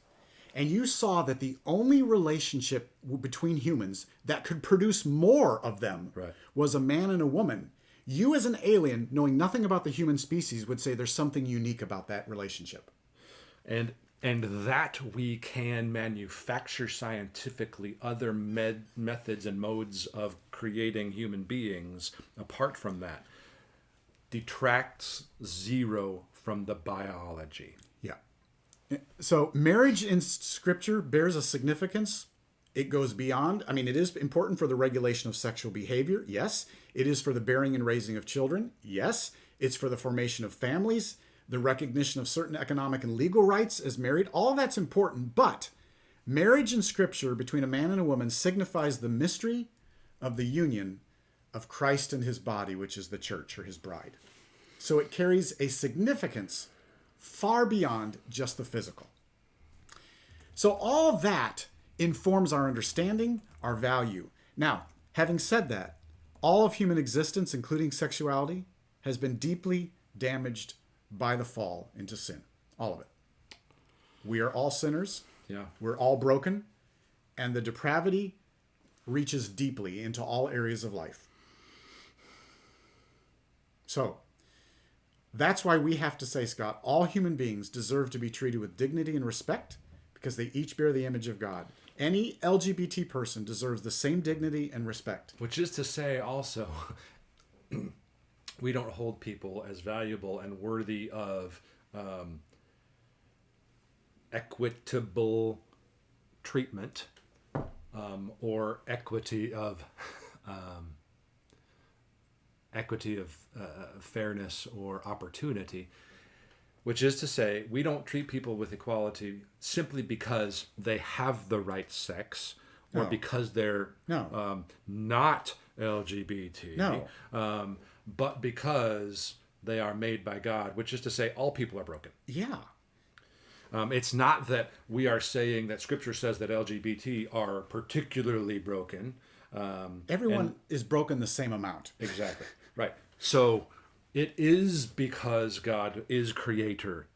and you saw that the only relationship between humans that could produce more of them Right. was a man and a woman, you as an alien, knowing nothing about the human species, would say there's something unique about that relationship. And that we can manufacture scientifically other methods and modes of creating human beings apart from that detracts zero from the biology. Yeah. So marriage in Scripture bears a significance. It goes beyond. I mean, it is important for the regulation of sexual behavior. Yes. It is for the bearing and raising of children. Yes. It's for the formation of families, the recognition of certain economic and legal rights as married. All of that's important. But marriage in Scripture between a man and a woman signifies the mystery of the union of Christ and his body, which is the church or his bride. So it carries a significance far beyond just the physical. So all that informs our understanding, our value. Now, having said that, all of human existence, including sexuality, has been deeply damaged by the fall into sin. All of it. We are all sinners. Yeah. We're all broken. And the depravity reaches deeply into all areas of life. So, that's why we have to say, Scott, all human beings deserve to be treated with dignity and respect because they each bear the image of God. Any LGBT person deserves the same dignity and respect. Which is to say also, we don't hold people as valuable and worthy of equitable treatment or equity of fairness or opportunity, which is to say we don't treat people with equality simply because they have the right sex or because they're not LGBT, but because they are made by God, which is to say all people are broken. Yeah. It's not that we are saying that Scripture says that LGBT are particularly broken. Everyone is broken the same amount. Exactly. Right. So it is because God is creator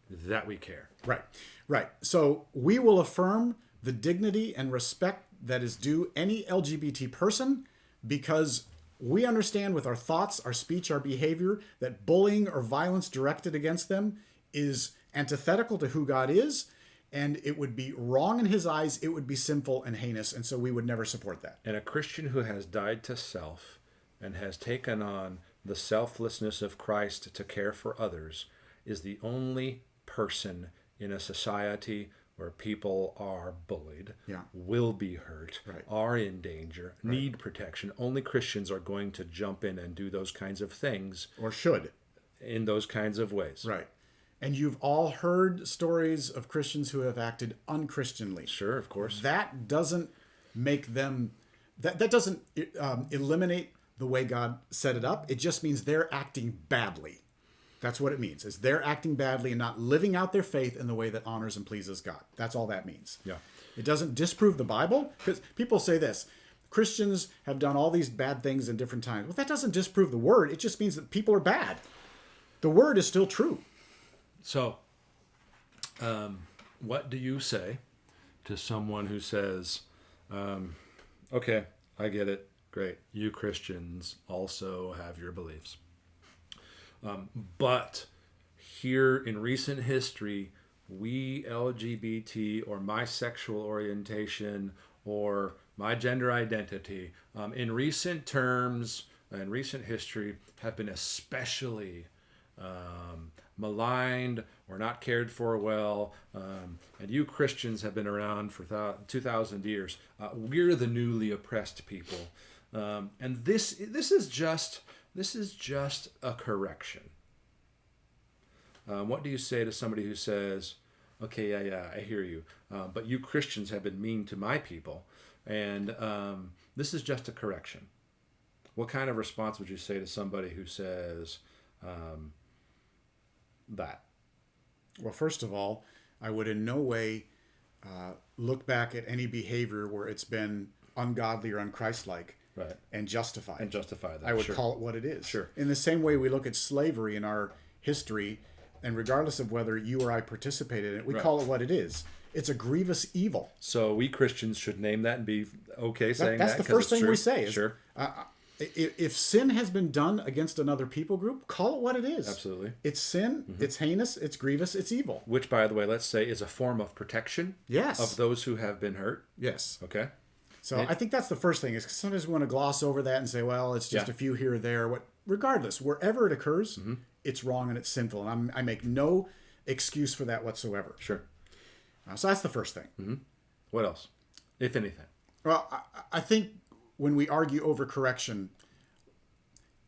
that we care. Right. Right. So we will affirm the dignity and respect that is due any LGBT person because we understand with our thoughts, our speech, our behavior that bullying or violence directed against them is antithetical to who God is, and it would be wrong in his eyes, it would be sinful and heinous, and so we would never support that. And a Christian who has died to self and has taken on the selflessness of Christ to care for others is the only person in a society where people are bullied, will be hurt, are in danger, need protection. Only Christians are going to jump in and do those kinds of things. Or should. In those kinds of ways. Right. And you've all heard stories of Christians who have acted unchristianly. Sure, of course. That doesn't make them, that doesn't eliminate the way God set it up. It just means they're acting badly. That's what it means, is they're acting badly and not living out their faith in the way that honors and pleases God. That's all that means. Yeah. It doesn't disprove the Bible, because people say this, Christians have done all these bad things in different times. Well, that doesn't disprove the word. It just means that people are bad. The word is still true. So, what do you say to someone who says, okay, I get it. Great. You Christians also have your beliefs. But here in recent history, we LGBT or my sexual orientation or my gender identity, in recent terms and recent history, have been especially maligned or not cared for well, and you Christians have been around for 2,000 years. We're the newly oppressed people, and this is just a correction. What do you say to somebody who says, "Okay, yeah, I hear you, but you Christians have been mean to my people, and this is just a correction"? What kind of response would you say to somebody who says that? Well, first of all, I would in no way look back at any behavior where it's been ungodly or unchristlike and justify that. I would call it what it is. Sure. In the same way we look at slavery in our history, and regardless of whether you or I participated in it, we call it what it is. It's a grievous evil. So we Christians should name that and be okay saying That's that. the first thing we say. Sure. If sin has been done against another people group, call it what it is. Absolutely. It's sin, it's heinous, it's grievous, it's evil. Which, by the way, let's say is a form of protection of those who have been hurt. Yes. Okay. So I think that's the first thing, is sometimes we want to gloss over that and say, well, it's just a few here or there. Regardless, wherever it occurs, it's wrong and it's sinful. And I make no excuse for that whatsoever. Sure. So that's the first thing. What else, if anything? Well, I think when we argue over correction,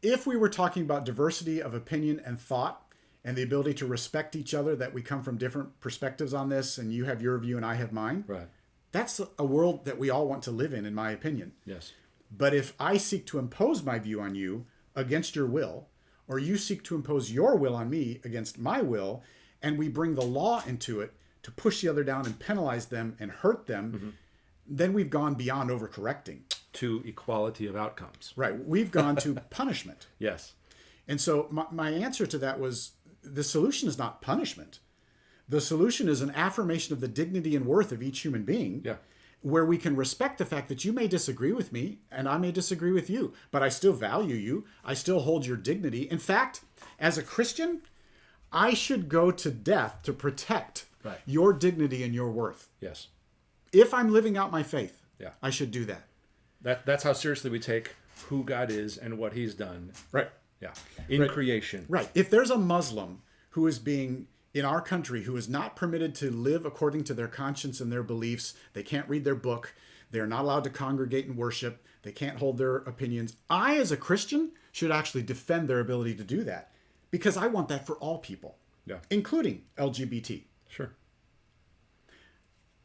if we were talking about diversity of opinion and thought and the ability to respect each other, that we come from different perspectives on this and you have your view and I have mine, Right. that's a world that we all want to live in my opinion. Yes. But if I seek to impose my view on you against your will, or you seek to impose your will on me against my will, and we bring the law into it to push the other down and penalize them and hurt them, then we've gone beyond overcorrecting. To equality of outcomes. Right. We've gone to punishment. Yes. And so my answer to that was, the solution is not punishment. The solution is an affirmation of the dignity and worth of each human being, where we can respect the fact that you may disagree with me and I may disagree with you, but I still value you. I still hold your dignity. In fact, as a Christian, I should go to death to protect your dignity and your worth. Yes. If I'm living out my faith, I should do that. That's how seriously we take who God is and what he's done. Right. Yeah. In creation. Right. If there's a Muslim who is being, in our country, who is not permitted to live according to their conscience and their beliefs, they can't read their book, they're not allowed to congregate and worship, they can't hold their opinions, I, as a Christian, should actually defend their ability to do that, because I want that for all people, including LGBT. Sure.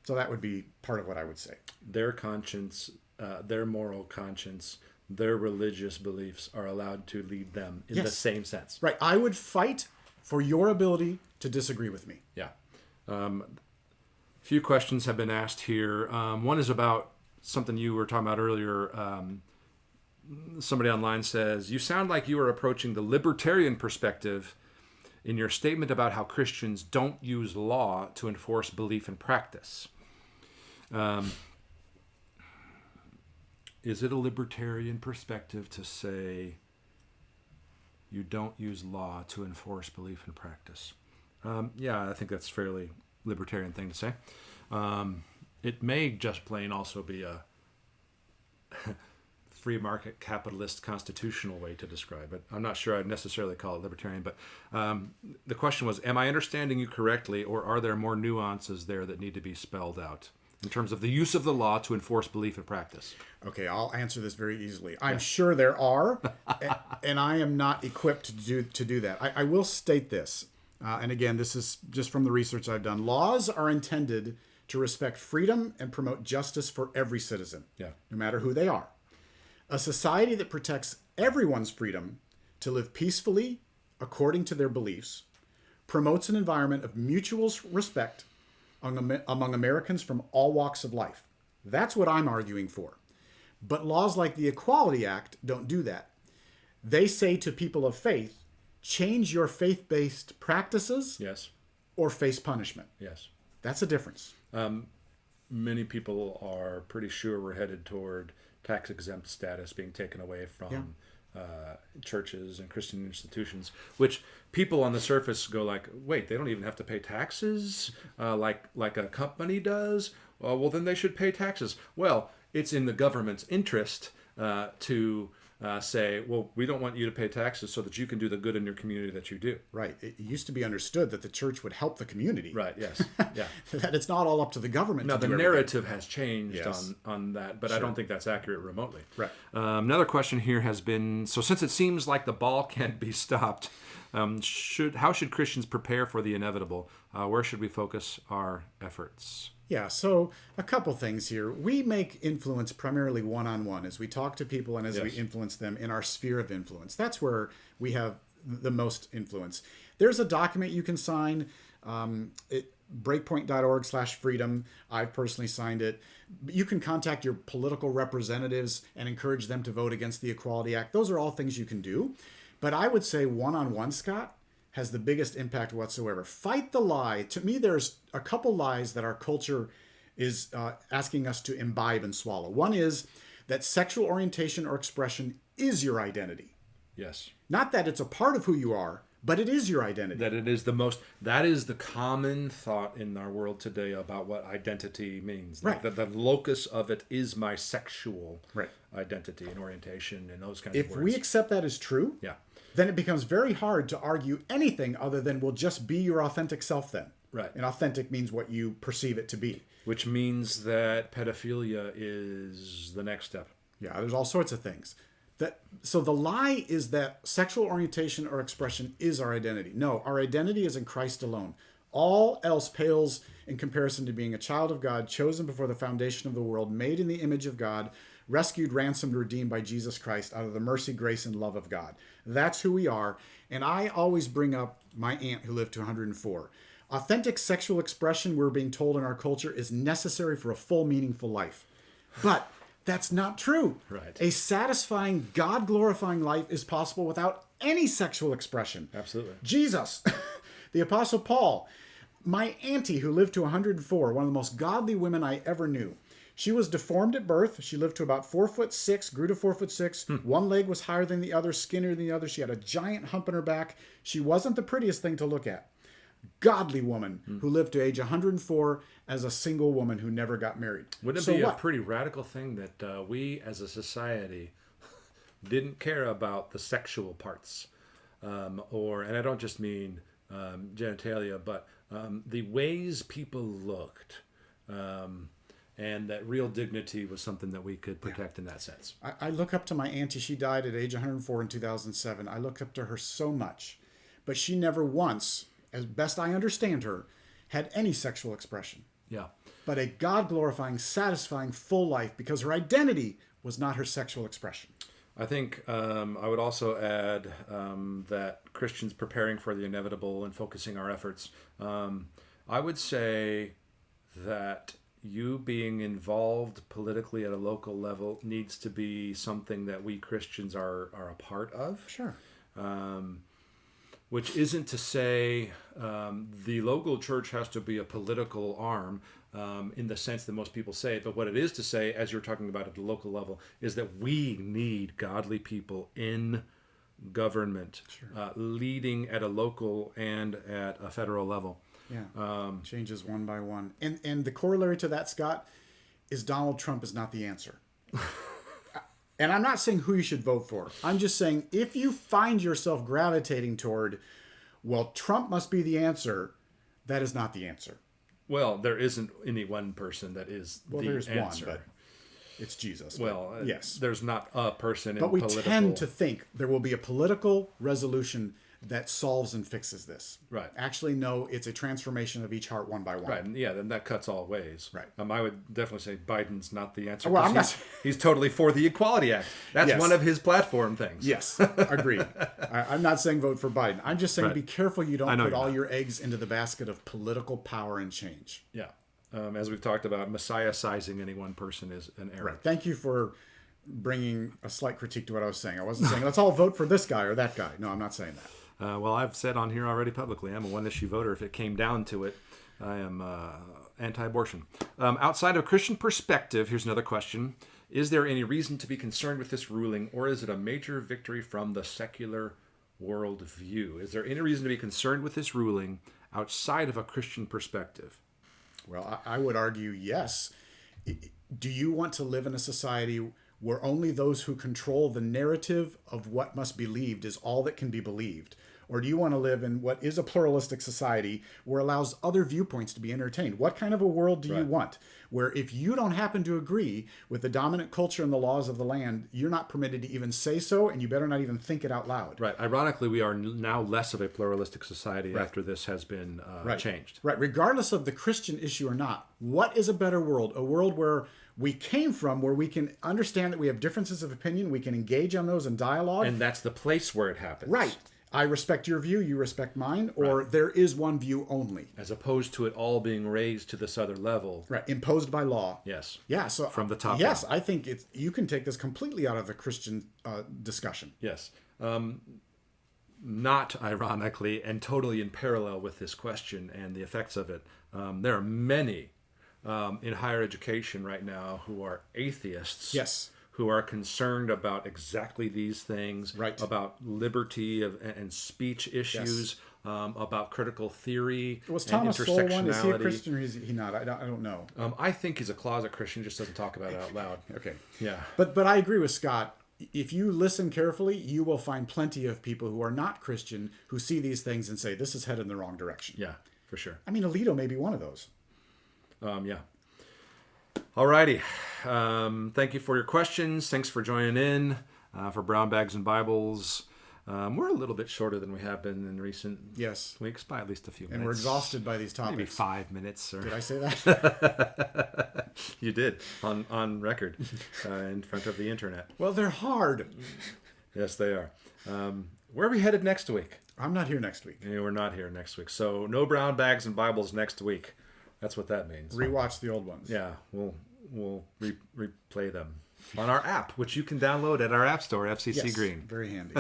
So that would be part of what I would say. Their conscience, their moral conscience, their religious beliefs are allowed to lead them in the same sense. Right. I would fight for your ability to disagree with me. Yeah. A few questions have been asked here. One is about something you were talking about earlier. Somebody online says, you sound like you are approaching the libertarian perspective in your statement about how Christians don't use law to enforce belief and practice. Is it a libertarian perspective to say you don't use law to enforce belief and practice? Yeah, I think that's a fairly libertarian thing to say. It may just plain also be a free market capitalist constitutional way to describe it. I'm not sure I'd necessarily call it libertarian, but the question was, am I understanding you correctly, or are there more nuances there that need to be spelled out in terms of the use of the law to enforce belief and practice? Okay, I'll answer this very easily. I'm sure there are, and I am not equipped to do that. I will state this, and again, this is just from the research I've done. Laws are intended to respect freedom and promote justice for every citizen, no matter who they are. A society that protects everyone's freedom to live peacefully according to their beliefs promotes an environment of mutual respect among Americans from all walks of life. That's what I'm arguing for. But laws like the Equality Act don't do that. They say to people of faith, change your faith-based practices or face punishment. That's a difference. Many people are pretty sure we're headed toward tax-exempt status being taken away from churches and Christian institutions, which people on the surface go like, wait, they don't even have to pay taxes like a company does? Well, then they should pay taxes. Well, it's in the government's interest to say, well, we don't want you to pay taxes so that you can do the good in your community that you do. Right. It used to be understood that the church would help the community. Right, yes. Yeah. That it's not all up to the government now, to do the everything. narrative has changed on that, but I don't think that's accurate remotely. Right. Another question here has been, so since it seems like the ball can't be stopped, how should Christians prepare for the inevitable? Where should we focus our efforts? Yeah, so a couple things here. We make influence primarily one-on-one as we talk to people and as we influence them in our sphere of influence. That's where we have the most influence. There's a document you can sign, breakpoint.org/freedom. I've personally signed it. You can contact your political representatives and encourage them to vote against the Equality Act. Those are all things you can do. But I would say one-on-one, Scott, has the biggest impact whatsoever. Fight the lie. To me, there's a couple lies that our culture is asking us to imbibe and swallow. One is that sexual orientation or expression is your identity. Yes. Not that it's a part of who you are, but it is your identity. That is the common thought in our world today about what identity means. Right. The locus of it is my sexual identity and orientation and those kinds of words. If we accept that as true, then it becomes very hard to argue anything other than we'll just be your authentic self then. Right. And authentic means what you perceive it to be. Which means that pedophilia is the next step. Yeah, there's all sorts of things. So the lie is that sexual orientation or expression is our identity. No, our identity is in Christ alone. All else pales in comparison to being a child of God, chosen before the foundation of the world, made in the image of God, rescued, ransomed, redeemed by Jesus Christ out of the mercy, grace, and love of God. That's who we are. And I always bring up my aunt who lived to 104. Authentic sexual expression, we're being told in our culture, is necessary for a full, meaningful life. But that's not true. Right. A satisfying, God-glorifying life is possible without any sexual expression. Absolutely. Jesus, the Apostle Paul, my auntie who lived to 104, one of the most godly women I ever knew. She was deformed at birth. She lived to about 4'6", grew to 4'6". One leg was higher than the other, skinnier than the other. She had a giant hump in her back. She wasn't the prettiest thing to look at. Godly woman who lived to age 104 as a single woman who never got married. Wouldn't it be a pretty radical thing that we as a society didn't care about the sexual parts? And I don't just mean genitalia, but the ways people looked. And that real dignity was something that we could protect in that sense. I look up to my auntie. She died at age 104 in 2007. I looked up to her so much. But she never once, as best I understand her, had any sexual expression. Yeah. But a God-glorifying, satisfying, full life because her identity was not her sexual expression. I think I would also add that Christians preparing for the inevitable and focusing our efforts, I would say that you being involved politically at a local level needs to be something that we Christians are a part of. Sure. Which isn't to say the local church has to be a political arm in the sense that most people say it. But what it is to say, as you're talking about at the local level, is that we need godly people in government, leading at a local and at a federal level. Yeah, changes one by one. And the corollary to that, Scott, is Donald Trump is not the answer. And I'm not saying who you should vote for. I'm just saying if you find yourself gravitating toward, well, Trump must be the answer, that is not the answer. Well, there isn't any one person that is the answer. Well, there's one, but it's Jesus. Well, yes. There's not a person in political... But we political... tend to think there will be a political resolution that solves and fixes this. Right. Actually, no, it's a transformation of each heart one by one. Right, and yeah, then that cuts all ways. Right. I would definitely say Biden's not the answer. Well, he's totally for the Equality Act. That's one of his platform things. Yes, agreed. I'm not saying vote for Biden. I'm just saying be careful you don't put all your eggs into the basket of political power and change. Yeah. As we've talked about, messiah-sizing any one person is an error. Right. Thank you for bringing a slight critique to what I was saying. I wasn't saying let's all vote for this guy or that guy. No, I'm not saying that. Well, I've said on here already publicly, I'm a one-issue voter. If it came down to it, I am anti-abortion. Outside of Christian perspective, here's another question. Is there any reason to be concerned with this ruling, or is it a major victory from the secular worldview? Is there any reason to be concerned with this ruling outside of a Christian perspective? Well, I would argue yes. Do you want to live in a society where only those who control the narrative of what must be believed is all that can be believed? Or do you want to live in what is a pluralistic society where it allows other viewpoints to be entertained? What kind of a world do you want? Where if you don't happen to agree with the dominant culture and the laws of the land, you're not permitted to even say so, and you better not even think it out loud. Right. Ironically, we are now less of a pluralistic society after this has been changed. Right. Regardless of the Christian issue or not, what is a better world? A world where we came from, where we can understand that we have differences of opinion, we can engage on those in dialogue. And that's the place where it happens. Right. I respect your view, you respect mine, or there is one view only. As opposed to it all being raised to this other level. Right, imposed by law. Yes. Yeah, so from the top yes, down. I think you can take this completely out of the Christian discussion. Yes. not ironically and totally in parallel with this question and the effects of it, there are many in higher education right now who are atheists. Yes. Who are concerned about exactly these things, Right. about liberty and speech issues, about critical theory Was and Thomas Sowell one? Is he a intersectionality. Christian or is he not? I don't know. I think he's a closet Christian, just doesn't talk about it out loud. Okay. Yeah. But I agree with Scott. If you listen carefully, you will find plenty of people who are not Christian who see these things and say, this is headed in the wrong direction. Yeah, for sure. I mean, Alito may be one of those. Yeah. Alrighty. Thank you for your questions. Thanks for joining in for Brown Bags and Bibles. We're a little bit shorter than we have been in recent weeks by at least a few minutes. And we're exhausted by these topics. Maybe 5 minutes. Or... Did I say that? You did, on record, in front of the internet. Well, they're hard. Yes, they are. Where are we headed next week? I'm not here next week. Yeah, we're not here next week. So no Brown Bags and Bibles next week. That's what that means. Rewatch the old ones. Yeah, we'll replay them on our app, which you can download at our app store, FCC Green. Very handy.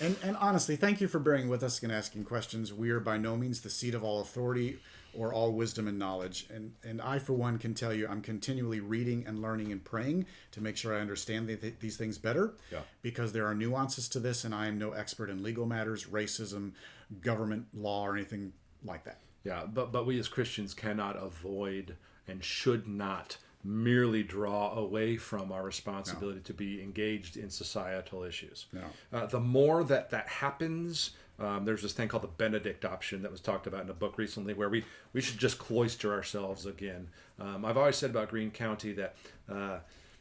and honestly, thank you for bearing with us and asking questions. We are by no means the seat of all authority or all wisdom and knowledge. And I, for one, can tell you I'm continually reading and learning and praying to make sure I understand these things better. Yeah. Because there are nuances to this, and I am no expert in legal matters, racism, government law, or anything like that. Yeah, but we as Christians cannot avoid and should not merely draw away from our responsibility to be engaged in societal issues. No. The more that happens, there's this thing called the Benedict option that was talked about in a book recently where we should just cloister ourselves again. I've always said about Greene County that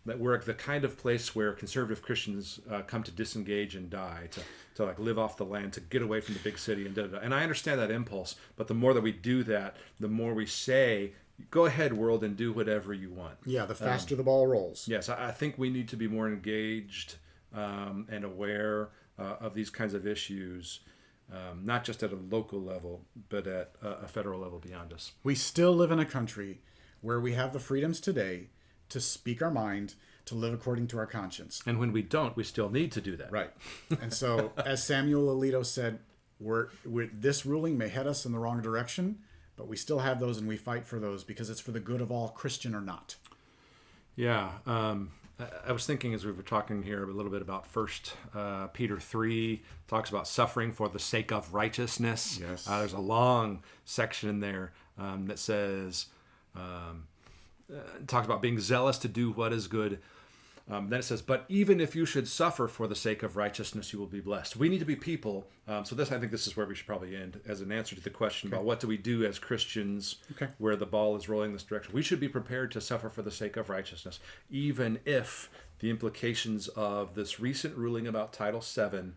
we're the kind of place where conservative Christians come to disengage and die, to like live off the land, to get away from the big city and da-da-da. And I understand that impulse, but the more that we do that, the more we say, go ahead, world, and do whatever you want. Yeah, the faster the ball rolls. Yes, I think we need to be more engaged and aware of these kinds of issues, not just at a local level, but at a federal level beyond us. We still live in a country where we have the freedoms today to speak our mind, to live according to our conscience. And when we don't, we still need to do that. Right. And so, as Samuel Alito said, this ruling may head us in the wrong direction, but we still have those and we fight for those because it's for the good of all, Christian or not. Yeah. I was thinking as we were talking here a little bit about 1 Peter 3, talks about suffering for the sake of righteousness. Yes. There's a long section in there that says, talks about being zealous to do what is good. Then it says, but even if you should suffer for the sake of righteousness, you will be blessed. We need to be people. I think this is where we should probably end as an answer to the question about what do we do as Christians where the ball is rolling this direction. We should be prepared to suffer for the sake of righteousness, even if the implications of this recent ruling about Title VII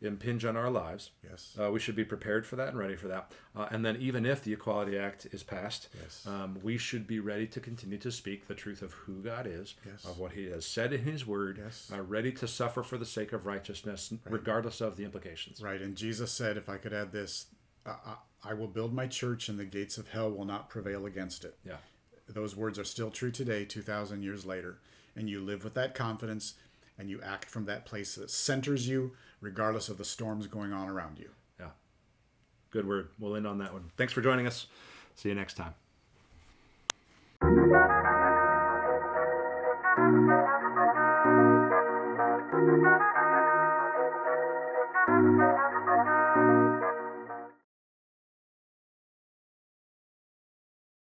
impinge on our lives. Yes. We should be prepared for that and ready for that. And then even if the Equality Act is passed, we should be ready to continue to speak the truth of who God is, of what he has said in his word, ready to suffer for the sake of righteousness, regardless of the implications. Right. And Jesus said, if I could add this, I will build my church and the gates of hell will not prevail against it. Yeah. Those words are still true today, 2,000 years later. And you live with that confidence and you act from that place that centers you, regardless of the storms going on around you. Yeah. Good word. We'll end on that one. Thanks for joining us. See you next time.